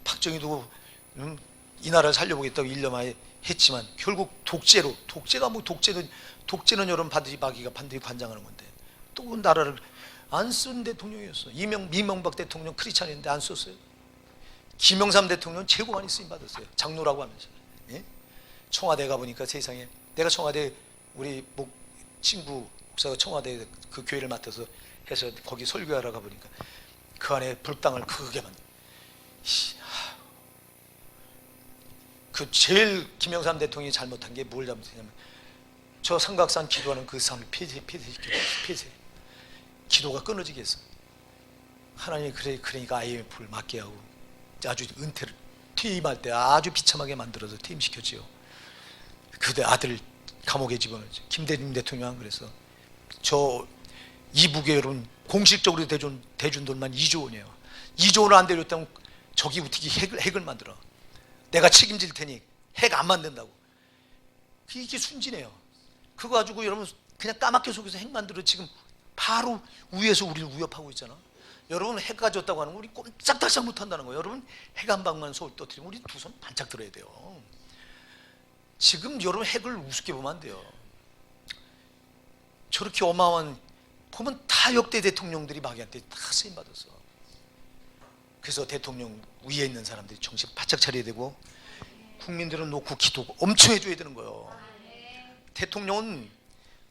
박정희도 이 나라를 살려보겠다고 1년 만에 했지만 결국 독재가 뭐 독재는 여러분 반드시 마귀가 반드시 관장하는 건데, 또 나라를 안 쓴 대통령이었어. 이명박 대통령 크리스찬인데 안 썼어요. 김영삼 대통령 최고 많이 쓰임 받았어요. 장로라고 하면서. 예? 청와대 가보니까 세상에, 내가 청와대 우리 친구 목사가 청와대 그 교회를 맡아서 해서 거기 설교하러 가보니까 그 안에 불당을 크게 그 제일 김영삼 대통령이 잘못한 게 뭘 잘못했냐면, 저 삼각산 기도하는 그 사람을 폐쇄. 기도가 끊어지게 했어. 하나님이 그러니까 IMF를 맞게 하고 아주 은퇴를 퇴임할 때 아주 비참하게 만들어서 퇴임시켰지요. 그때 아들 감옥에 집어넣었죠. 김대중 대통령 안 그래서. 저 이북에 여러분 공식적으로 대준 돈만 2조 원이에요. 2조 원을 안 대줬다면 저기 어떻게 핵을 만들어. 내가 책임질 테니 핵 안 만든다고. 이게 순진해요. 그거 가지고 여러분 그냥 까맣게 속여서 핵 만들어 지금 바로 위에서 우리를 위협하고 있잖아. 여러분 해가 졌다고 하는 거 우리 꼼짝달싹 못한다는 거예요. 여러분 해가 한 방만 떠뜨리면 우리 두 손 반짝 들어야 돼요. 지금 여러분 핵을 우습게 보면 안 돼요. 저렇게 어마어마한 보면 다 역대 대통령들이 마귀한테 다 쓰임받았어. 그래서 대통령 위에 있는 사람들이 정신 바짝 차려야 되고 국민들은 놓고 기도 엄청 해줘야 되는 거예요. 대통령은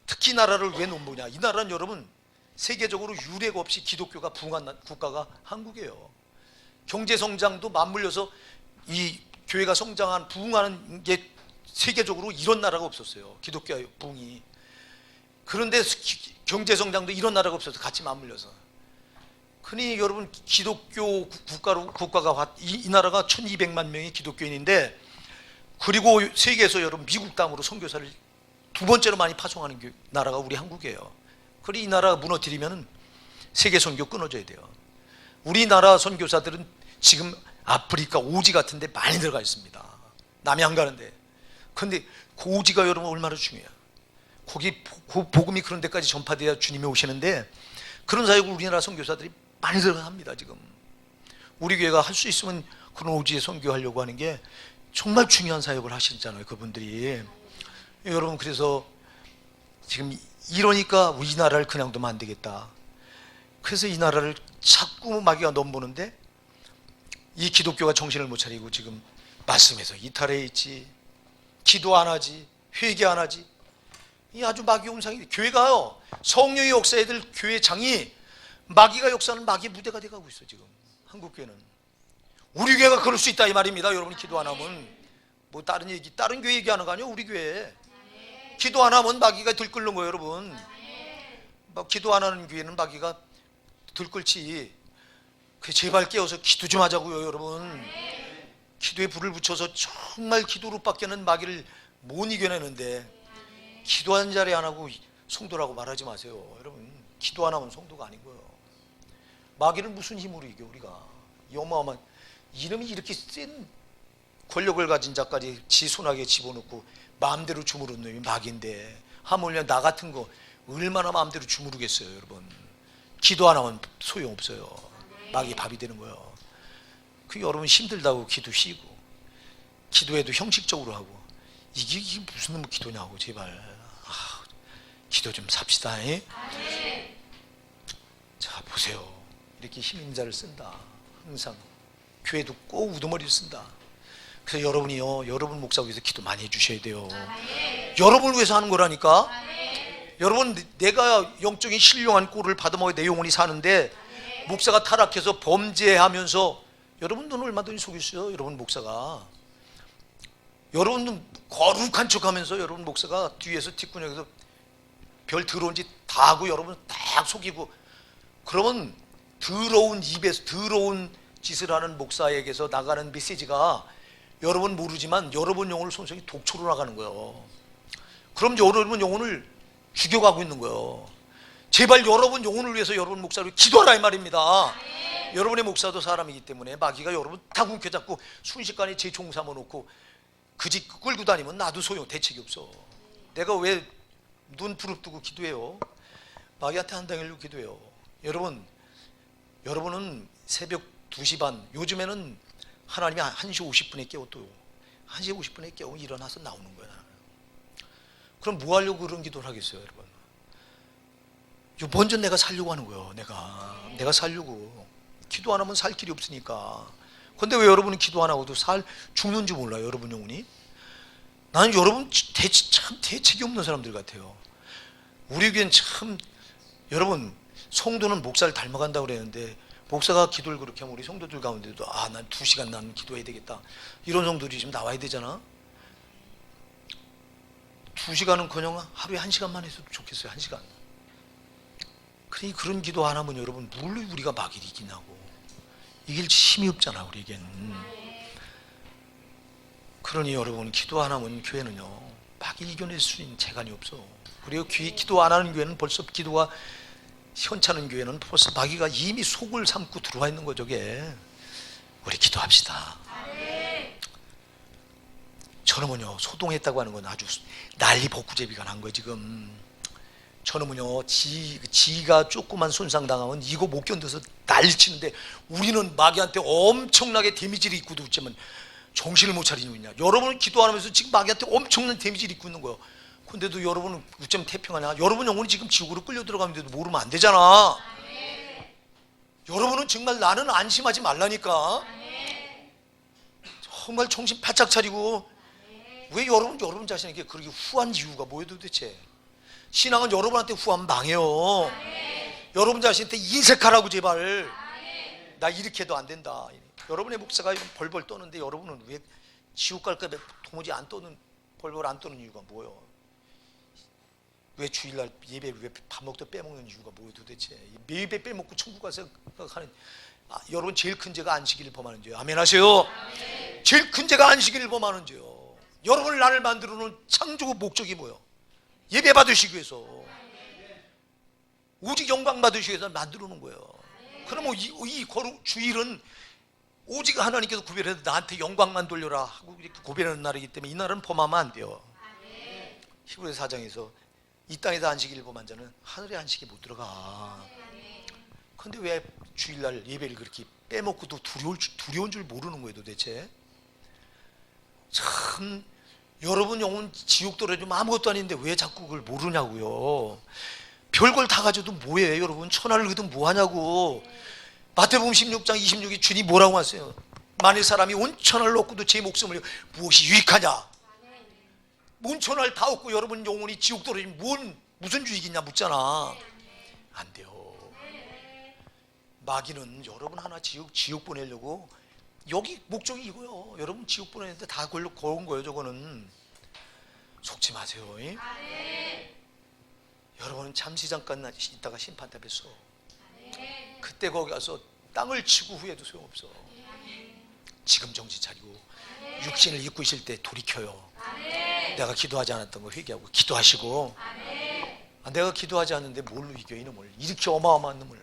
특히 나라를 왜 넘보냐. 이 나라는 여러분 세계적으로 유례가 없이 기독교가 부흥한 국가가 한국이에요. 경제성장도 맞물려서 이 교회가 성장한 부흥하는 게 세계적으로 이런 나라가 없었어요. 기독교 부흥이. 그런데 경제성장도 이런 나라가 없어서 같이 맞물려서. 그러니 여러분 기독교 국가가 이 나라가 1200만 명의 기독교인인데, 그리고 세계에서 여러분 미국 땅으로 선교사를 두 번째로 많이 파송하는 나라가 우리 한국이에요. 그리 이 나라가 무너뜨리면 세계 선교 끊어져야 돼요. 우리나라 선교사들은 지금 아프리카 오지 같은 데 많이 들어가 있습니다. 남이 안 가는데. 그런데 그 오지가 여러분 얼마나 중요해요. 거기 복음이 그런 데까지 전파돼야 주님이 오시는데, 그런 사역을 우리나라 선교사들이 많이 들어갑니다. 지금 우리 교회가 할 수 있으면 그런 오지에 선교하려고 하는 게 정말 중요한 사역을 하시잖아요, 그분들이. 여러분 그래서 지금 이러니까 우리나라를 그냥 두면 안 되겠다. 그래서 이 나라를 자꾸 마귀가 넘보는데, 이 기독교가 정신을 못 차리고 지금 말씀에서 이탈해 있지, 기도 안 하지, 회개 안 하지. 이 아주 마귀 음상이. 교회가요, 성령의 역사애들 교회장이 마귀가 역사하는 마귀의 무대가 돼가고 있어 지금 한국 교회는. 우리 교회가 그럴 수 있다 이 말입니다. 여러분이 기도 안 하면. 뭐 다른 교회 얘기하는 거 아니에요. 우리 교회 기도 안 하면 마귀가 들끓는 거예요. 여러분 막 기도 안 하는 교회는 마귀가 들끓지. 제발 깨워서 기도 좀 하자고요. 여러분 기도에 불을 붙여서 정말 기도로 밖에는 마귀를 못 이겨내는데, 기도하는 자리 안 하고 성도라고 말하지 마세요. 여러분 기도 안 하면 성도가 아닌 거예요. 마귀를 무슨 힘으로 이겨 우리가. 이 어마어마한 이름이 이렇게 센 권력을 가진 자까지 지 손아귀에 집어넣고 마음대로 주무르는 놈이 마귀인데, 하물며 나 같은 거 얼마나 마음대로 주무르겠어요. 여러분 기도 안 하면 소용없어요. 마귀 밥이 되는 거예요. 그 여러분 힘들다고 기도 쉬고, 기도해도 형식적으로 하고, 이게 무슨 놈의 기도냐고. 제발 기도 좀 삽시다. 자 보세요. 이렇게 힘 있는 자를 쓴다. 항상 교회도 꼭 우두머리를 쓴다. 그래서 여러분이요, 여러분 목사 위해서 기도 많이 해주셔야 돼요. 여러분을 위해서 하는 거라니까. 여러분 내가 영적인 신령한 꼴을 받아먹어야 내 영혼이 사는데, 목사가 타락해서 범죄하면서 여러분 눈을 얼마든지 속였어요. 여러분 목사가 여러분 거룩한 척하면서 여러분 목사가 뒤에서 뒷구녕에서 별 더러운 짓 다 하고 여러분 딱 속이고, 그러면 더러운 입에서 더러운 짓을 하는 목사에게서 나가는 메시지가 여러분 모르지만 여러분 영혼을 손상이 독초로 나가는 거예요. 그럼 여러분 영혼을 죽여가고 있는 거예요. 제발 여러분 영혼을 위해서 여러분 목사를 기도하라 이 말입니다. 여러분의 목사도 사람이기 때문에 마귀가 여러분 다 움켜잡고 순식간에 제 종 삼아놓고 그 집 끌고 다니면 나도 소용 대책이 없어. 내가 왜 눈 부릅뜨고 기도해요? 마귀한테 안 당하려고 기도해요. 여러분은 새벽 2시 반, 요즘에는 하나님이 1시 50분에 깨워, 또 1시 50분에 깨워 일어나서 나오는 거야. 그럼 뭐 하려고 그런 기도를 하겠어요, 여러분? 먼저 내가 살려고 하는 거예요. 내가 살려고. 기도 안 하면 살 길이 없으니까. 근데 왜 여러분은 기도 안 하고도 죽는 줄 몰라요, 여러분 영혼이? 나는 여러분 참 대책이 없는 사람들 같아요. 우리 교회는 참, 여러분 성도는 목사를 닮아간다고 그랬는데, 목사가 기도를 그렇게 하면 우리 성도들 가운데도 난 2시간 나는 기도해야 되겠다, 이런 성도들이 지금 나와야 되잖아. 2시간은커녕 하루에 1시간만 했어도 좋겠어요. 1시간. 그런 기도 안 하면 여러분 뭘 우리가 마귀를 이기냐고. 이길 힘이 없잖아 우리에겐. 그러니 여러분 기도 안 하면 교회는요 마귀 이겨낼 수 있는 재간이 없어. 그리고 기도 안 하는 교회는 벌써, 기도가 현찮은 교회는 벌써 마귀가 이미 속을 삼고 들어와 있는 거죠. 우리 기도합시다. 저놈은요 소동했다고 하는 건 아주 난리 복구제비가 난 거예요 지금. 저놈은요, 지가 조그만 손상당하면 이거 못 견뎌서 난리치는데, 우리는 마귀한테 엄청나게 데미지를 입고도 있지만 정신을 못 차리고 있냐. 여러분은 기도 안 하면서 지금 마귀한테 엄청난 데미지를 입고 있는 거예요. 근데도 여러분은 어쩜 태평하냐. 여러분 영혼이 지금 지옥으로 끌려 들어가는데도 모르면 안 되잖아. 여러분은 정말 나는 안심하지 말라니까. 정말 정신 바짝 차리고. 왜 여러분 자신에게 그렇게 후한 이유가 뭐예요 도대체? 신앙은 여러분한테 후하면 망해요. 여러분 자신한테 인색하라고 제발. 나 이렇게 해도 안 된다. 여러분의 목사가 벌벌 떠는데 여러분은 왜 지옥 갈까 봐 도무지 안 떠는, 벌벌 안 떠는 이유가 뭐예요? 왜 주일날 예배 왜 밥 먹다 빼먹는 이유가 뭐예요 도대체? 예배 빼먹고 천국 가서 하는, 여러분 제일 큰 죄가 안식일을 범하는 죄예요. 아멘 하세요. 제일 큰 죄가 안식일을 범하는 죄요. 여러분을 나를 만들어 놓은 창조 목적이 뭐예요? 예배 받으시기 위해서, 오직 영광 받으시기 위해서 만들어 놓은 거예요. 그러면 이 거룩 주일은 오직 하나님께서 구별해서 나한테 영광만 돌려라 하고 이렇게 고백하는 날이기 때문에 이 날은 범하면 안 돼요. 히브리서 4장에서 이 땅에서 안식일을 범한 자는 하늘의 안식에 못 들어가. 그런데 왜 주일날 예배를 그렇게 빼먹고도 두려운 줄 모르는 거예요 도대체? 참, 여러분 영혼 지옥 떨어지면 아무것도 아닌데 왜 자꾸 그걸 모르냐고요. 별걸 다 가져도 뭐예요 여러분? 천하를 그든 뭐하냐고. 마태복음 16장 26에 주님 뭐라고 하세요? 만일 사람이 온 천하를 얻고도 제 목숨을 무엇이 유익하냐? 온 천하를 다 얻고 여러분 영혼이 지옥 떨어지면 무슨 유익이냐 묻잖아. 안 돼요. 마귀는 여러분 하나 지옥 보내려고, 여기 목적이 이거요. 여러분 지옥 보내는데 다 걸로 거운 거예요. 저거는 속지 마세요. 여러분은 잠시 잠깐 있다가 심판대 뵀어. 그때 거기 가서 땅을 치고 후회도 소용없어. 지금 정신 차리고 육신을 입고 있을 때 돌이켜요. 내가 기도하지 않았던 거 회개하고 기도하시고. 내가 기도하지 않는데 뭘로 이겨 이놈을, 이렇게 어마어마한 놈을.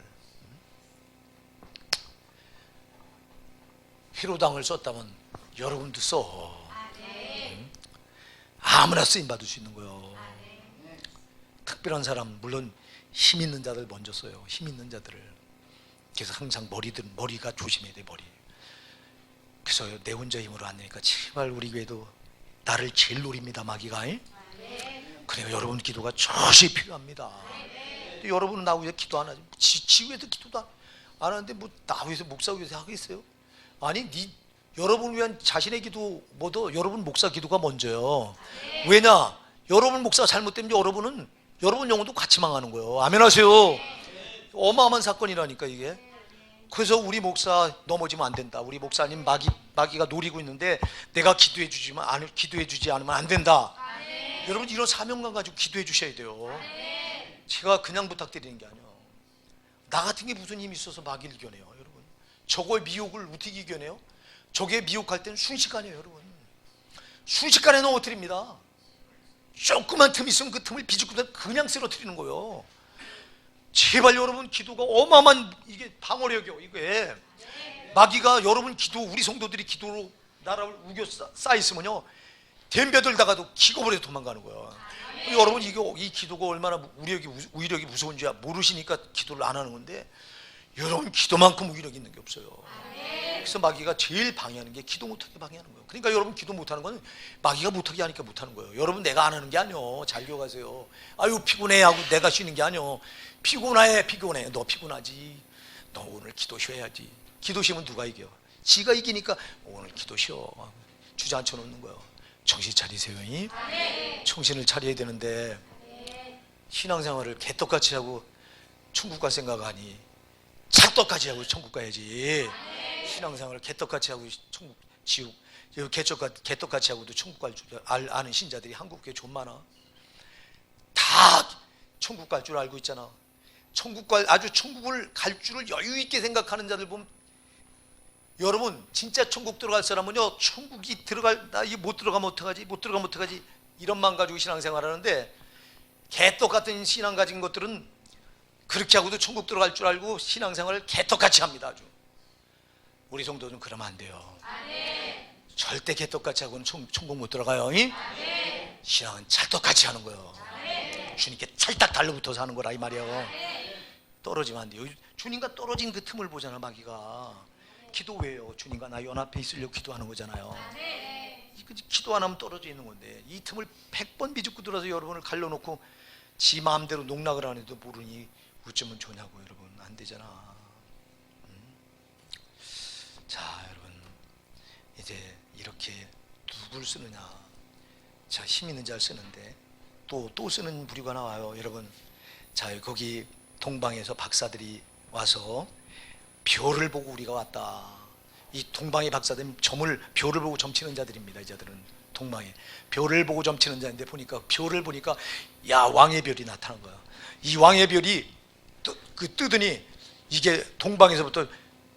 회로당을 썼다면 여러분도 써. 아무나 쓰임 받을 수 있는 거예요. 특별한 사람, 물론 힘 있는 자들 먼저 써요. 힘 있는 자들을. 그래서 항상 머리가 조심해야 돼. 머리. 그래서 내 혼자 힘으로 안 되니까 제발 우리 교회도 나를 제일 노립니다 마귀가. 그러니까 여러분 기도가 절실히 필요합니다. 여러분은 나 위해서 기도 안 하지. 지 위해서 기도도 안 하는데 뭐 나 위해서 목사 위해서 하겠어요? 아니 여러분 위한 자신의 기도 뭐도 여러분 목사 기도가 먼저요. 왜냐? 여러분 목사가 잘못되면 여러분 영혼도 같이 망하는 거예요. 아멘 하세요. 어마어마한 사건이라니까 이게. 그래서 우리 목사 넘어지면 안 된다. 우리 목사님 마귀가 노리고 있는데 내가 기도해 주지 않으면 안 된다. 여러분 이런 사명감 가지고 기도해 주셔야 돼요. 제가 그냥 부탁드리는 게 아니에요. 나 같은 게 무슨 힘이 있어서 마귀를 이겨내요 여러분. 저거의 미혹을 어떻게 이겨내요? 저게 미혹할 때는 순식간이에요 여러분. 순식간에 넘어뜨립니다. 조그만 틈 있으면 그 틈을 비집고 그냥 쓰러뜨리는 거예요. 제발 여러분 기도가 어마어마한 이게 방어력이요. 이게 마귀가 여러분 기도, 우리 성도들이 기도로 나라를 우겨 쌓였으면요 덤벼들다가도 기겁을 도망가는 거예요. 여러분 이 기도가 얼마나 위력이 무서운지 모르시니까 기도를 안 하는 건데, 여러분 기도만큼 위력이 있는 게 없어요. 그래서 마귀가 제일 방해하는 게 기도 못하게 방해하는 거예요. 그러니까 여러분 기도 못하는 건 마귀가 못하게 하니까 못하는 거예요. 여러분 내가 안 하는 게 아니요. 잘 기억하세요. 아유 피곤해 하고 내가 쉬는 게 아니요. 피곤해. 너 피곤하지. 너 오늘 기도 쉬어야지. 기도 쉬면 누가 이겨? 지가 이기니까 오늘 기도 쉬어. 주저앉혀 놓는 거예요. 정신 차리세요. 정신을 차려야 되는데 신앙생활을 개떡같이 하고 천국 갈 생각하니 찰떡같이 하고 천국 가야지. 신앙생활을 개떡같이 하고 지옥 개떡같이 하고도 천국 갈 줄 아는 신자들이 한국에 좀 많아. 다 천국 갈 줄 알고 있잖아. 천국을 갈 줄을 여유 있게 생각하는 자들 보면, 여러분 진짜 천국 들어갈 사람은요, 천국이 나 이거 못 들어가면 어떡하지 이런 마음 가지고 신앙생활 하는데, 개떡 같은 신앙 가진 것들은 그렇게 하고도 천국 들어갈 줄 알고 신앙생활을 개떡같이 합니다. 아주. 우리 성도는 그러면 안 돼요. 절대 개떡같이 하고는 천국 못 들어가요. 신앙은 찰떡같이 하는 거예요. 주님께 찰딱 달라붙어서 하는 거라 이 말이에요. 떨어지면 안 돼요. 주님과 떨어진 그 틈을 보잖아 마귀가. 기도 왜요? 주님과 나 연합해 있으려고 기도하는 거잖아요. 기도 안 하면 떨어져 있는 건데 이 틈을 100번 비집고 들어서 여러분을 갈라놓고 지 마음대로 농락을 안 해도 모르니 어쩌면 좋냐고. 여러분 안 되잖아. 자 여러분 이제 이렇게 누굴 쓰느냐. 자 힘 있는 자를 쓰는데 또 쓰는 부류가 나와요 여러분. 자 거기 동방에서 박사들이 와서 별을 보고 우리가 왔다. 이 동방의 박사들은 별을 보고 점치는 자들입니다. 이 자들은 동방에 별을 보고 점치는 자인데 보니까 별을 보니까 야 왕의 별이 나타난 거야. 이 왕의 별이 뜨더니 이게 동방에서부터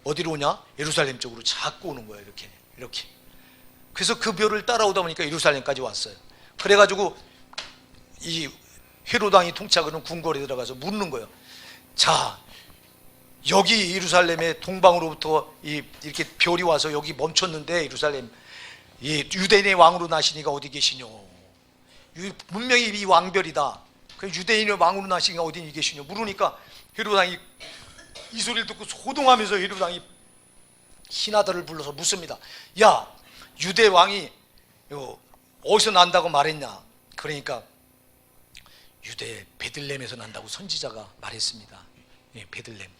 어디로 오냐? 예루살렘 쪽으로 자꾸 오는 거야. 이렇게. 그래서 그 별을 따라오다 보니까 예루살렘까지 왔어요. 그래가지고 이 헤롯 왕이 통치하고는 궁궐에 들어가서 묻는 거예요. 자 여기 예루살렘의 동방으로부터 이렇게 별이 와서 여기 멈췄는데 예루살렘 이 유대인의 왕으로 나시니가 어디 계시뇨? 분명히 이 왕별이다. 그 유대인의 왕으로 나시니가 어디 계시뇨? 물으니까 헤롯 왕이 이 소리를 듣고 소동하면서 헤롯 왕이 신하들을 불러서 묻습니다. 야 유대 왕이 어디서 난다고 말했냐? 그러니까 유대 베들레헴에서 난다고 선지자가 말했습니다. 예, 베들레헴.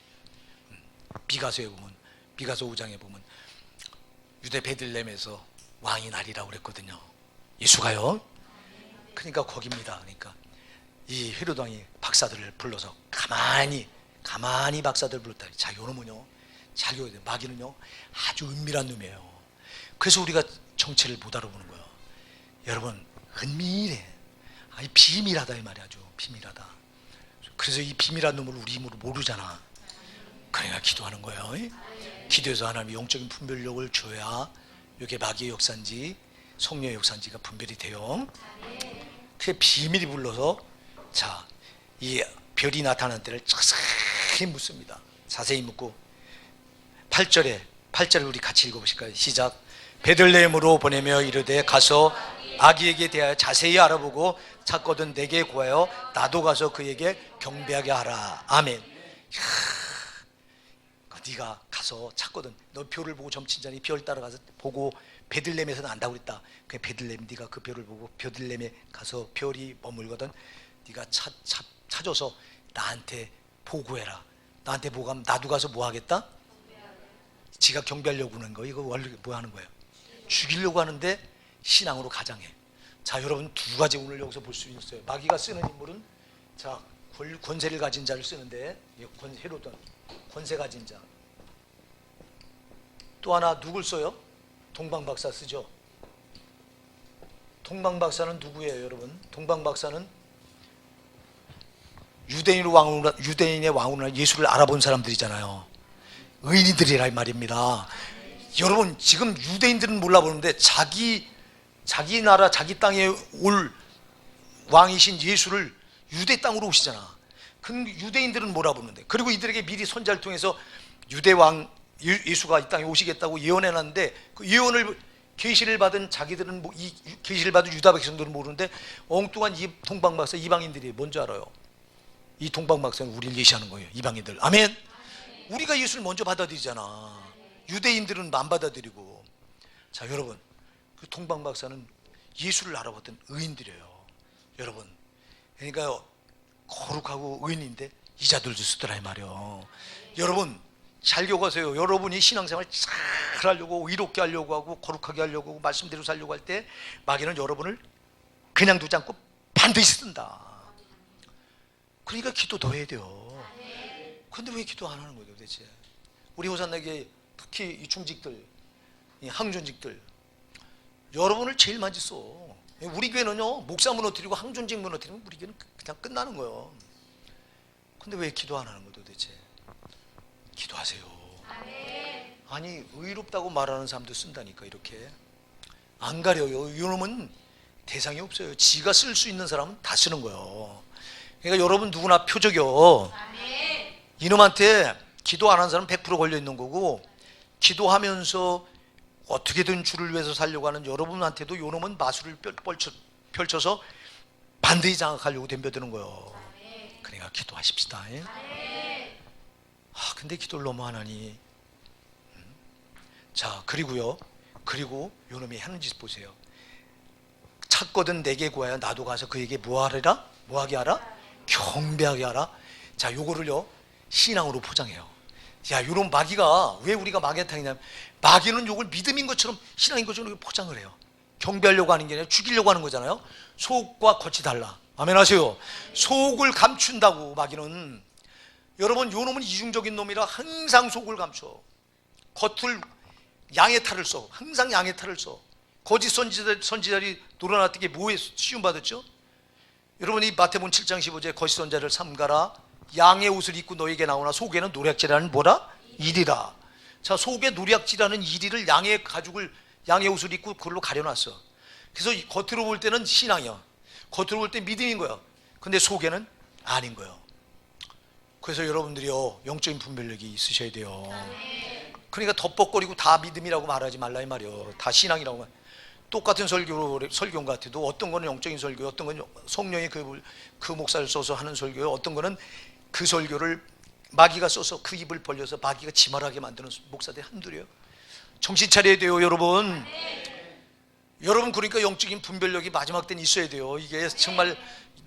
비가서에 보면 비가서 5장에 보면 유대 베들레헴에서 왕이 나리라고 그랬거든요. 예수가요. 그러니까 거기입니다. 그러니까 이 헤롯 왕이 박사들을 불러서 가만히 박사들을 불렀다. 자 요놈은요 잘 보여야 돼요. 마귀는요 아주 은밀한 놈이에요. 그래서 우리가 정체를 못 알아보는 거예요. 여러분 은밀해. 아니 비밀하다 이 말이야. 아주 비밀하다. 그래서 이 비밀한 놈을 우리 힘으로 모르잖아. 그러니까 기도하는 거예요. 기도해서 하나님의 영적인 분별력을 줘야 이게 마귀의 역사인지 성령의 역사인지가 분별이 돼요. 그게 비밀이 불러서 자 이 별이 나타난 때를 자세히 묻습니다. 자세히 묻고 8절을 우리 같이 읽어보실까요? 시작. 베들레헴으로 보내며 이르되 가서 아기에게 대하여 자세히 알아보고 찾거든 내게 구하여 나도 가서 그에게 경배하게 하라. 아멘. 네가 가서 찾거든. 너 별을 보고 점친 자니 별 따라가서 보고 베들레헴에서 난다고 그랬다. 그 베들레헴 네가 그 별을 보고 베들레헴에 가서 별이 머물거든. 네가 찾아서 나한테 보고해라. 나한테 보고하면 나도 가서 뭐 하겠다? 지가 경배하려고 하는 거. 이거 원래 뭐 하는 거예요? 죽이려고 하는데 신앙으로 가장해. 자 여러분 두 가지 오늘 여기서 볼 수 있어요. 마귀가 쓰는 인물은 자 권세를 가진 자를 쓰는데 헤롯은 권세 가진 자. 또 하나 누굴 써요? 동방박사 쓰죠. 동방박사는 누구예요 여러분? 동방박사는 유대인의 왕으로 예수를 알아본 사람들이잖아요. 의인들이라 이 말입니다. 여러분 지금 유대인들은 몰라보는데 자기 나라 자기 땅에 올 왕이신 예수를 유대 땅으로 오시잖아. 그 유대인들은 몰아보는데 그리고 이들에게 미리 선자를 통해서 유대 왕 예수가 이 땅에 오시겠다고 예언해놨는데 그 예언을 계시를 받은 자기들은 이 계시를 받은 유다 백성들은 모르는데 엉뚱한 이 동방박사 이방인들이 뭔지 알아요. 이 동방박사는 우리를 예시하는 거예요. 이방인들. 아멘. 우리가 예수를 먼저 받아들이잖아. 유대인들은 안 받아들이고. 자 여러분 그 동방박사는 예수를 알아봤던 의인들이에요. 여러분 그러니까 거룩하고 의인인데 이자들도 쓰더라 이 말이에요. 여러분 잘 교과세요. 여러분이 신앙생활 잘 하려고 의롭게 하려고 하고 거룩하게 하려고 하고 말씀대로 살려고 할 때 마귀는 여러분을 그냥 두지 않고 반드시 쓴다. 그러니까 기도 더 해야 돼요. 그런데 왜 기도 안 하는 거예요 도대체? 우리 호산나게 특히 이 중직들 이 항존직들 여러분을 제일 많이 써. 우리 교회는요 목사 무너뜨리고 항존직 무너뜨리면 우리 교회는 그냥 끝나는 거예요. 근데 왜 기도 안 하는 거예요 도대체? 기도하세요. 아니 의롭다고 말하는 사람도 쓴다니까. 이렇게 안 가려요. 이놈은 대상이 없어요. 지가 쓸 수 있는 사람은 다 쓰는 거예요. 그러니까 여러분 누구나 표적이요. 이놈한테 기도 안 하는 사람은 100% 걸려 있는 거고 기도하면서 어떻게든 주를 위해서 살려고 하는 여러분한테도 이놈은 마술을 펼쳐서 반드시 장악하려고 덤벼드는 거예요. 그러니까 기도하십시다. 근데 기도를 너무 안 하니. 자, 그리고요, 그리고 요놈이 하는 짓 보세요. 찾거든 내게 구하여 나도 가서 그에게 뭐하리라? 뭐하게 하라? 경배하게 하라. 자, 요거를요 신앙으로 포장해요. 야, 요런 마귀가, 왜 우리가 마귀한테 당했냐면, 마귀는 요걸 믿음인 것처럼 신앙인 것처럼 포장을 해요. 경배하려고 하는 게 아니라 죽이려고 하는 거잖아요. 속과 겉이 달라. 아멘 하세요. 속을 감춘다고 마귀는. 여러분, 요 놈은 이중적인 놈이라 항상 속을 감춰. 겉을 양의 탈을 써. 항상 양의 탈을 써. 거짓 선지자들이 놀아났던 게 뭐에 시움받았죠? 여러분, 이 마태복음 7장 15절에 거짓 선지자를 삼가라. 양의 옷을 입고 너에게 나오나 속에는 노략질하는 뭐라? 일이라. 자, 속에 노략질하는 일이를 양의 가죽을, 양의 옷을 입고 그걸로 가려놨어. 그래서 겉으로 볼 때는 신앙이야. 겉으로 볼 때 믿음인 거야. 근데 속에는 아닌 거예요. 그래서 여러분들이요 영적인 분별력이 있으셔야 돼요. 그러니까 덮벅거리고 다 믿음이라고 말하지 말라 이 말이요. 다 신앙이라고 말. 똑같은 설교 같아도 어떤 거는 영적인 설교, 어떤 건 성령이 그 목사를 써서 하는 설교요, 어떤 거는 그 설교를 마귀가 써서 그 입을 벌려서 마귀가 지말하게 만드는 목사들이 한둘이에요. 정신 차려야 돼요, 여러분. 여러분, 그러니까 영적인 분별력이 마지막 때는 있어야 돼요. 이게 정말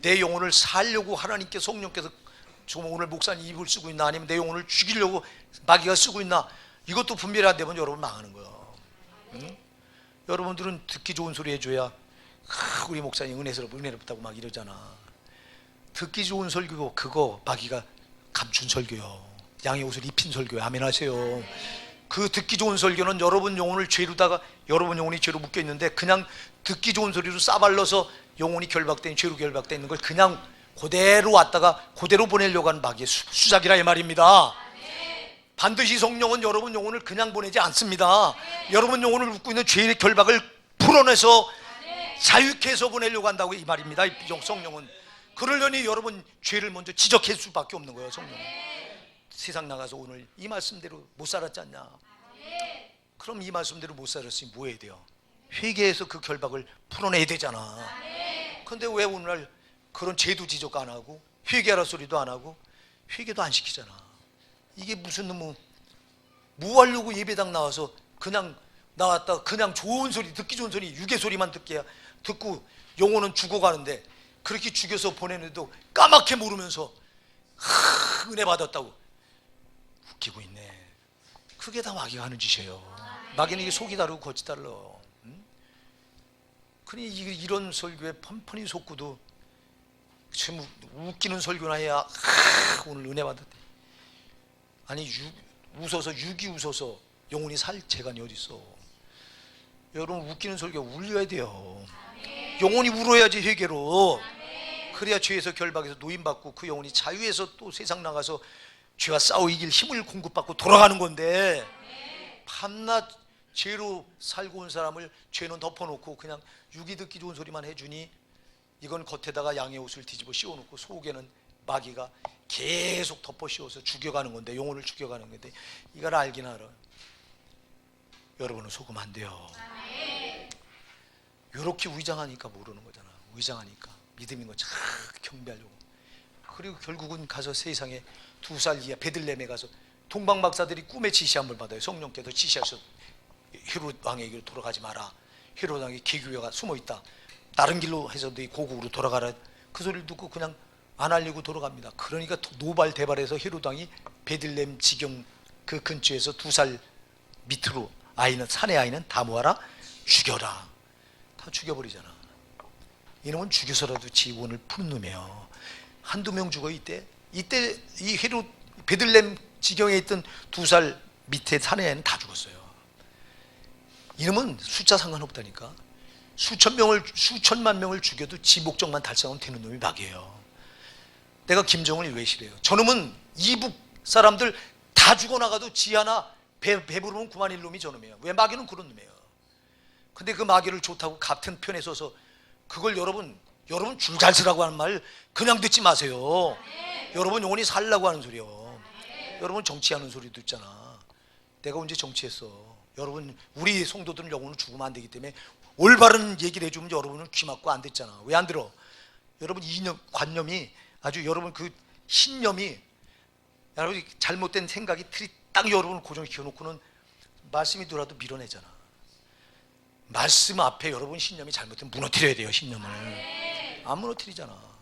내 영혼을 살려고 하나님께, 성령께서 지금 오늘 목사님 입을 쓰고 있나, 아니면 내 영혼을 죽이려고 마귀가 쓰고 있나, 이것도 분별이 안 되면 여러분 망하는 거예요. 응? 여러분들은 듣기 좋은 소리 해줘야 우리 목사님 은혜롭다고 막 이러잖아. 듣기 좋은 설교, 그거 마귀가 감춘 설교요. 양의 옷을 입힌 설교요. 아멘 하세요. 그 듣기 좋은 설교는 여러분 영혼을 죄로다가, 여러분 영혼이 죄로 묶여 있는데 그냥 듣기 좋은 소리로 싸발러서 영혼이 결박된, 죄로 결박되어 있는 걸 그냥 그대로 왔다가 그대로 보내려고 하는 마귀의 수작이라 이 말입니다. 반드시 성령은 여러분 영혼을 그냥 보내지 않습니다. 여러분 영혼을 묶고 있는 죄의 결박을 풀어내서 자유케 해서 보내려고 한다고 이 말입니다. 성령은. 그러려니 여러분 죄를 먼저 지적할 수밖에 없는 거예요. 성령은. 세상 나가서 오늘 이 말씀대로 못 살았지 않냐? 그럼 이 말씀대로 못 살았으니 뭐 해야 돼요? 회개해서 그 결박을 풀어내야 되잖아. 근데 왜 오늘날 그런 죄도 지적 안 하고 회개하라 소리도 안 하고 회개도 안 시키잖아. 이게 무슨 뭐 하려고 예배당 나와서 그냥 나왔다 그냥 좋은 소리, 듣기 좋은 소리, 유괴 소리만 듣고 영혼은 죽어가는데, 그렇게 죽여서 보내는데도 까맣게 모르면서 은혜 받았다고 웃기고 있네. 그게 다 마귀가 하는 짓이에요. 마귀는 이게 속이 다르고 겉이 달라. 응? 그러니 이런 설교에 펀펀히 속고도 참 웃기는 설교나 해야 오늘 은혜 받았대. 아니 웃어서, 육이 웃어서 영혼이 살 재간이 어디 있어. 여러분, 웃기는 설교 울려야 돼요. 영혼이 울어야지 회개로. 그래야 죄에서 결박해서 노임받고 그 영혼이 자유에서 또 세상 나가서 죄와 싸워 이길 힘을 공급받고 돌아가는 건데, 밤낮 죄로 살고 온 사람을 죄는 덮어놓고 그냥 육이 듣기 좋은 소리만 해주니, 이건 겉에다가 양의 옷을 뒤집어 씌워놓고 속에는 마귀가 계속 덮어 씌워서 죽여가는 건데, 영혼을 죽여가는 건데, 이걸 알긴 알아요. 여러분은 속으면 안 돼요. 이렇게 위장하니까 모르는 거잖아. 위장하니까 믿음인 거 참 경배하려고. 그리고 결국은 가서 세상에 2살 이하 베들레헴에 가서 동방 박사들이 꿈에 지시함을 받아요. 성령께서 지시하셔서 헤롯 왕에게로 돌아가지 마라. 헤롯 왕이 개교회가 숨어 있다. 다른 길로 해서 너희 고국으로 돌아가라. 그 소리를 듣고 그냥 안 알리고 돌아갑니다. 그러니까 노발대발해서 헤롯 왕이 베들레헴 지경 그 근처에서 2살 밑으로 산의 아이는 다 모아라, 죽여라. 다 죽여버리잖아. 이놈은 죽여서라도 지원을 푸는 놈이에요. 한두 명 죽어. 이때 이 헤롯 베들레헴 지경에 있던 2살 밑에 산의 아이는 다 죽었어요. 이놈은 숫자 상관없다니까. 수천만 명을 죽여도 지 목적만 달성하면 되는 놈이 마귀예요. 내가 김정은이 왜 싫어요? 저놈은 이북 사람들 다 죽어나가도 지 하나 배부르면 그만일 놈이 저놈이에요. 왜? 마귀는 그런 놈이에요. 근데 그 마귀를 좋다고 같은 편에 서서 그걸 여러분 줄 잘 쓰라고 하는 말 그냥 듣지 마세요. 여러분 영혼이 살라고 하는 소리요. 여러분 정치하는 소리 듣잖아. 내가 언제 정치했어? 여러분, 우리 성도들은 영혼을 죽으면 안 되기 때문에 올바른 얘기를 해주면 여러분은 귀 막고 안 듣잖아. 왜 안 들어? 여러분 이념, 관념이 아주 여러분 그 신념이 여러분 잘못된 생각이 틀이 딱 여러분을 고정시켜 놓고는 말씀이 들어도 밀어내잖아. 말씀 앞에 여러분 신념이 잘못되면 무너뜨려야 돼요. 신념을 안 무너뜨리잖아.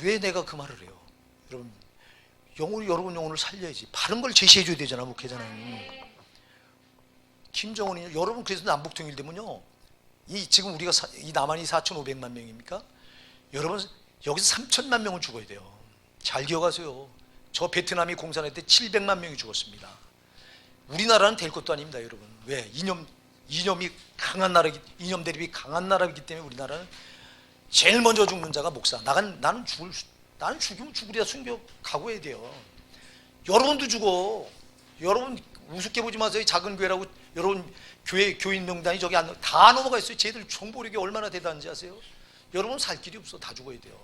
왜 내가 그 말을 해요? 여러분 여러분 영혼을 살려야지. 바른 걸 제시해 줘야 되잖아. 목회자는. 김정은이 여러분 그래서 남북 통일되면요, 이 지금 우리가 이 남한이 4,500만 명입니까? 여러분 여기서 3천만 명은 죽어야 돼요. 잘 기억하세요. 저 베트남이 공산할 때 700만 명이 죽었습니다. 우리나라는 될 것도 아닙니다, 여러분. 왜? 이념이 강한 나라기, 이념 대립이 강한 나라이기 때문에 우리나라는 제일 먼저 죽는 자가 목사. 나는 죽이면 죽으리라 숨겨 각오해야 돼요. 여러분도 죽어. 여러분 우습게 보지 마세요. 작은 교회라고 여러분 교인 명단이 저기 다 넘어가 있어요. 쟤들 정보력이 얼마나 대단한지 아세요? 여러분 살 길이 없어. 다 죽어야 돼요.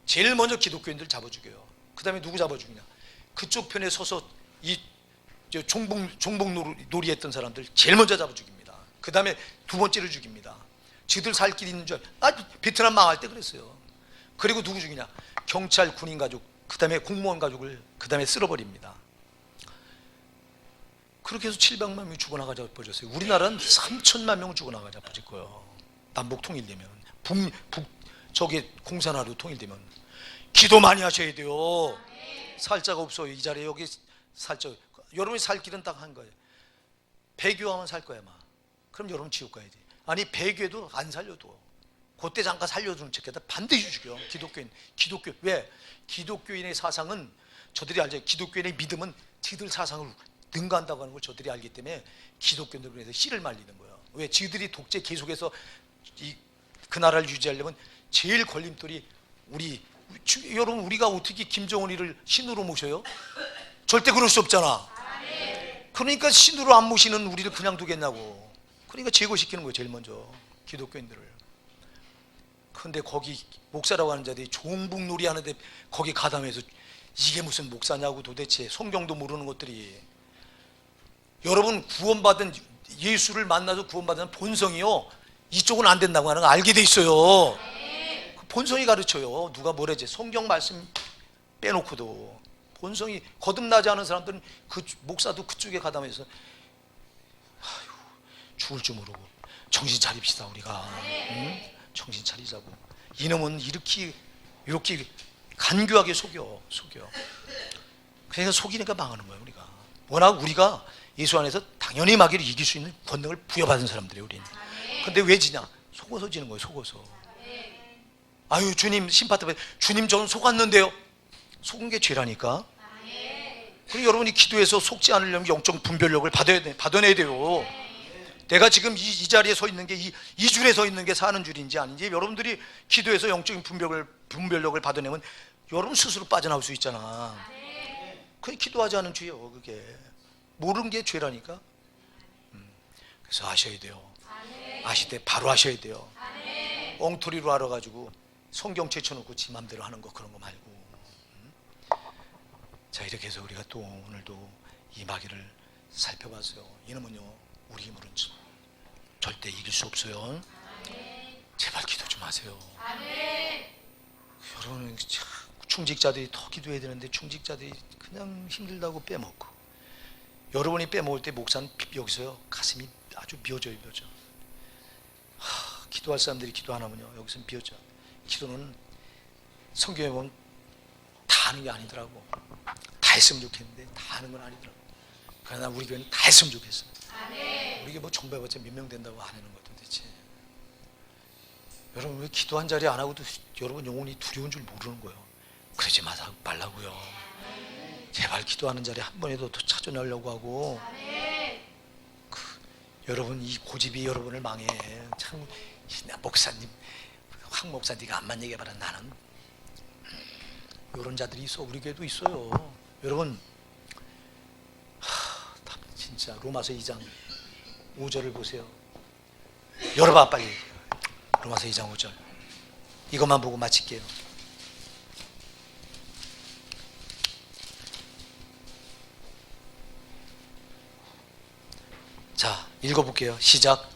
제일 먼저 기독교인들 잡아 죽여요. 그 다음에 누구 잡아 죽이냐? 그쪽 편에 서서 이 종북놀이 했던 사람들 제일 먼저 잡아 죽입니다. 그 다음에 두 번째로 죽입니다. 지들 살 길이 있는 줄 베트남 망할 때 그랬어요. 그리고 누구 죽이냐? 경찰, 군인 가족, 그 다음에 공무원 가족을 그 다음에 쓸어버립니다. 그렇게 해서 700만 명이 죽어나가자 버렸어요. 우리나라는 3천만 명 죽어나가자 버릴 거예요. 남북 통일되면, 저기 공산화로 통일되면. 기도 많이 하셔야 돼요. 살자가 없어요. 이 자리에 여기 살자. 여러분이 살 길은 딱 한 거예요. 배교하면 살 거야, 막. 그럼 여러분 지옥 가야 돼. 아니 배교도 안 살려도 그때 잠깐 살려주는 척해다 반드시 죽여. 기독교 왜? 기독교인의 사상은 저들이 알죠. 기독교인의 믿음은 지들 사상을 능가한다고 하는 걸 저들이 알기 때문에 기독교인들을 위해서 씨를 말리는 거예요. 왜? 지들이 독재 계속해서 그 나라를 유지하려면 제일 걸림돌이 여러분 우리가 어떻게 김정은이를 신으로 모셔요? 절대 그럴 수 없잖아. 그러니까 신으로 안 모시는 우리를 그냥 두겠냐고. 그러니까 제거시키는 거예요. 제일 먼저 기독교인들을. 근데 거기 목사라고 하는 자들이 종북놀이 하는데 거기 가담해서 이게 무슨 목사냐고. 도대체 성경도 모르는 것들이. 여러분 구원받은 예수를 만나서 구원받은 본성이요, 이쪽은 안 된다고 하는 거 알게 돼 있어요. 그 본성이 가르쳐요. 누가 뭐래지 성경 말씀 빼놓고도 본성이 거듭나지 않은 사람들은 그 목사도 그쪽에 가담해서 죽을 줄 모르고. 정신 차립시다 우리가. 응? 정신 차리자고. 이놈은 이렇게 간교하게 속여. 그래서 속이니까 망하는 거예요. 워낙 우리가 예수 안에서 당연히 마귀를 이길 수 있는 권능을 부여받은 사람들이에요. 우리는. 근데 왜 지냐? 속어서 지는 거예요. 속어서. 아유 주님 심판때 주님 저는 속았는데요. 속은 게 죄라니까. 그리고 여러분이 기도해서 속지 않으려면 영적 분별력을 받아내야 돼요. 내가 지금 이 자리에 서 있는 게 이 줄에 서 있는 게 사는 줄인지 아닌지 여러분들이 기도해서 영적인 분별력을 받아내면 여러분 스스로 빠져나올 수 있잖아. 그게 기도하지 않은 죄요. 그게 모르는 게 죄라니까. 그래서 아셔야 돼요. 아실 때 바로 하셔야 돼요. 엉터리로 알아가지고 성경 제쳐놓고 지 맘대로 하는 거 그런 거 말고. 자 이렇게 해서 우리가 또 오늘도 이 마귀를 살펴봤어요. 이놈은요 우리 힘으로는 절대 이길 수 없어요. 제발 기도 좀 하세요. 여러분 충직자들이 더 기도해야 되는데 충직자들이 그냥 힘들다고 빼먹고. 여러분이 빼먹을 때 목사는 여기서요 가슴이 아주 비어져요. 기도할 사람들이 기도 안 하면요 여기서는 비어져. 기도는 성경에 보면 다 하는 게 아니더라고. 다 했으면 좋겠는데 다 하는 건 아니더라고. 그러나 우리 교회는 다 했으면 좋겠어. 우리가 뭐 정배봤자 몇 명 된다고 안 하는 것 도대체. 여러분 왜 기도 한 자리 안 하고도 여러분 영혼이 두려운 줄 모르는 거예요. 그러지 말라고요. 제발 기도하는 자리 한 번에도 더 찾아내려고 하고. 여러분 이 고집이 여러분을 망해. 참 목사님 황 목사 네가 암만 얘기해봐라. 나는 이런 자들이 있어. 우리 교회도 있어요. 여러분 진짜 로마서 2장 5절을 보세요. 열어봐 빨리. 로마서 2장 5절 이것만 보고 마칠게요. 자 읽어볼게요. 시작.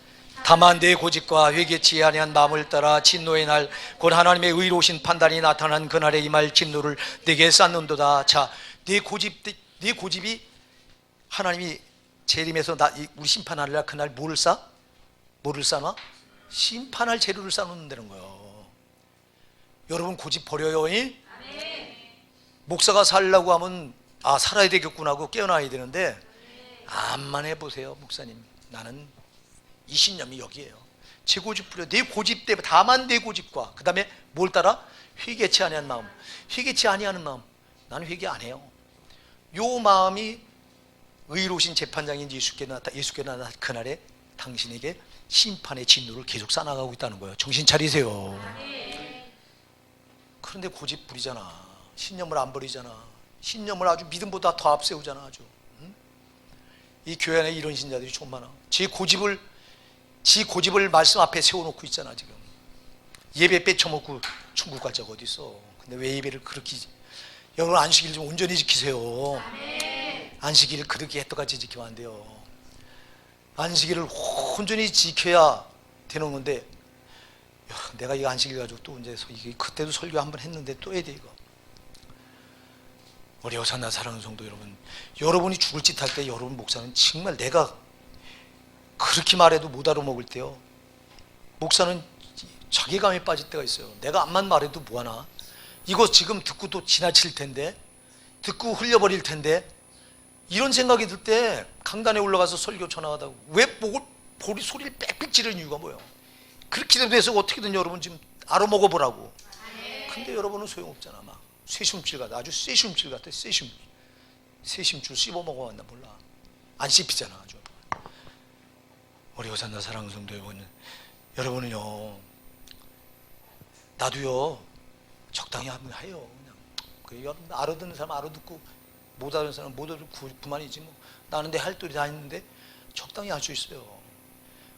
다만 내 고집과 회개치 아니한 마음을 따라 진노의 날 곧 하나님의 의로우신 판단이 나타난 그날에 임할 진노를 내게 쌓는도다. 자, 네 고집이 하나님이 재림에서 우리 심판하리라. 그날 뭐를 쌓아? 심판할 재료를 쌓는다는 거예요. 여러분 고집 버려요. 목사가 살려고 하면 살아야 되겠구나 하고 깨어나야 되는데, 암만 해보세요. 목사님, 나는 이 신념이 여기에요. 제 고집 부려. 내 고집 때문에, 다만 내 고집과 그 다음에 뭘 따라? 회개치 아니한 마음. 회개치 아니하는 마음. 나는 회개 안 해요. 요 마음이 의로우신 재판장인 예수께 나타 그날에 당신에게 심판의 진노를 계속 쌓아나가고 있다는 거예요. 정신 차리세요. 그런데 고집 부리잖아. 신념을 안 버리잖아. 신념을 아주 믿음보다 더 앞세우잖아. 아주. 이 교회 안에 이런 신자들이 좀 많아. 지 고집을 말씀 앞에 세워놓고 있잖아. 지금 예배 빼쳐먹고 천국 갈 자가 어디 있어. 근데 왜 예배를 그렇게, 여러분 안식일 좀 온전히 지키세요. 안식일 그렇게 똑같이 지키면 안 돼요. 안식일을 온전히 지켜야 되는 건데, 내가 이 안식일 가지고 또 이제 그때도 설교 한번 했는데 또 해야 돼. 이거 우리 어산나 사랑하는 성도 여러분, 여러분이 죽을 짓 할 때 여러분 목사는 정말 내가 그렇게 말해도 못 알아먹을 때요, 목사는 자괴감에 빠질 때가 있어요. 내가 암만 말해도 뭐하나, 이거 지금 듣고 또 지나칠 텐데, 듣고 흘려버릴 텐데, 이런 생각이 들 때 강단에 올라가서 설교 전화하다고. 왜 보리 소리를 빽빽 지르는 이유가 뭐예요? 그렇게 돼서 어떻게든 여러분 지금 알아먹어보라고. 근데 여러분은 소용없잖아. 막 쇠심줄 같아. 아주 쇠심줄 같아. 쇠심줄 씹어먹어봤나 몰라. 안 씹히잖아. 아주. 우리 어산나 사랑하는 성도 여러분, 여러분은요, 나도요 적당히 하면 해요. 그냥 여러분 알아듣는 사람 알아듣고, 못 알아듣는 사람 못 알아듣고 그만이지 뭐. 나는 내 할 도리 다 했는데 적당히 할 수 있어요.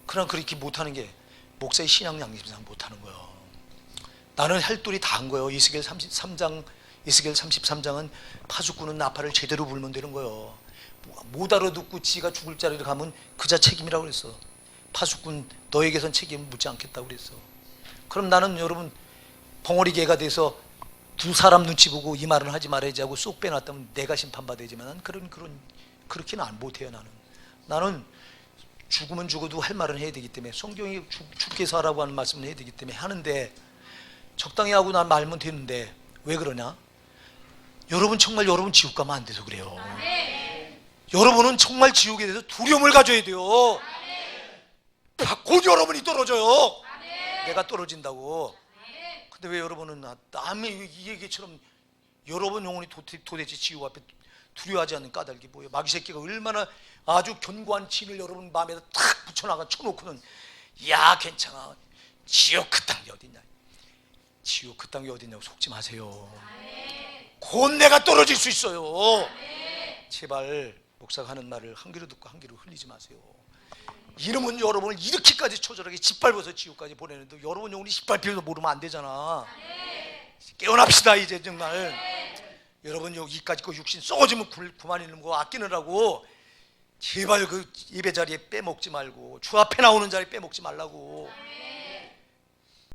그러나 그렇게 못하는 게 목사의 신앙 양심상 못하는 거예요. 나는 할 도리 다 한 거예요. 에스겔 33장은 파수꾼은 나팔을 제대로 불면 되는 거예요. 못 알아듣고 지가 죽을 자리를 가면 그자 책임이라고 그랬어. 파수꾼 너에게선 책임을 묻지 않겠다고 그랬어. 그럼 나는 여러분 벙어리 개가 돼서 두 사람 눈치 보고 이 말은 하지 말아야지 하고 쏙 빼놨다면 내가 심판받아야지만, 그렇게는 안 못해요. 나는 죽으면 죽어도 할 말은 해야 되기 때문에, 성경이 죽게 살라고 하는 말씀을 해야 되기 때문에 하는데, 적당히 하고 난 말면 되는데 왜 그러냐? 여러분 정말 여러분 지옥 가면 안 돼서 그래요. 여러분은 정말 지옥에 대해서 두려움을 가져야 돼요. 곧 여러분이 떨어져요. 내가 떨어진다고. 근데 왜 여러분은 남의 이 얘기처럼 여러분 영혼이 도대체 지옥 앞에 두려워하지 않는 까닭이 뭐예요? 마귀 새끼가 얼마나 아주 견고한 진을 여러분 마음에다 탁 쳐놓고는, 야 괜찮아, 지옥 그 땅이 어딨냐, 지옥 그 땅이 어딨냐고 속지 마세요. 곧 내가 떨어질 수 있어요. 제발 목사가 하는 말을 한 귀로 듣고 한 귀로 흘리지 마세요. 이놈은 여러분을 이렇게까지 처절하게 짓밟아서 지옥까지 보내는데 여러분 영혼이 짓밟혀도 모르면 안 되잖아. 깨어납시다 이제 정말. 여러분 여기까지 그 육신 썩어지면 그만 있는 거 아끼느라고 제발 그 예배 자리에 빼먹지 말고, 주 앞에 나오는 자리에 빼먹지 말라고.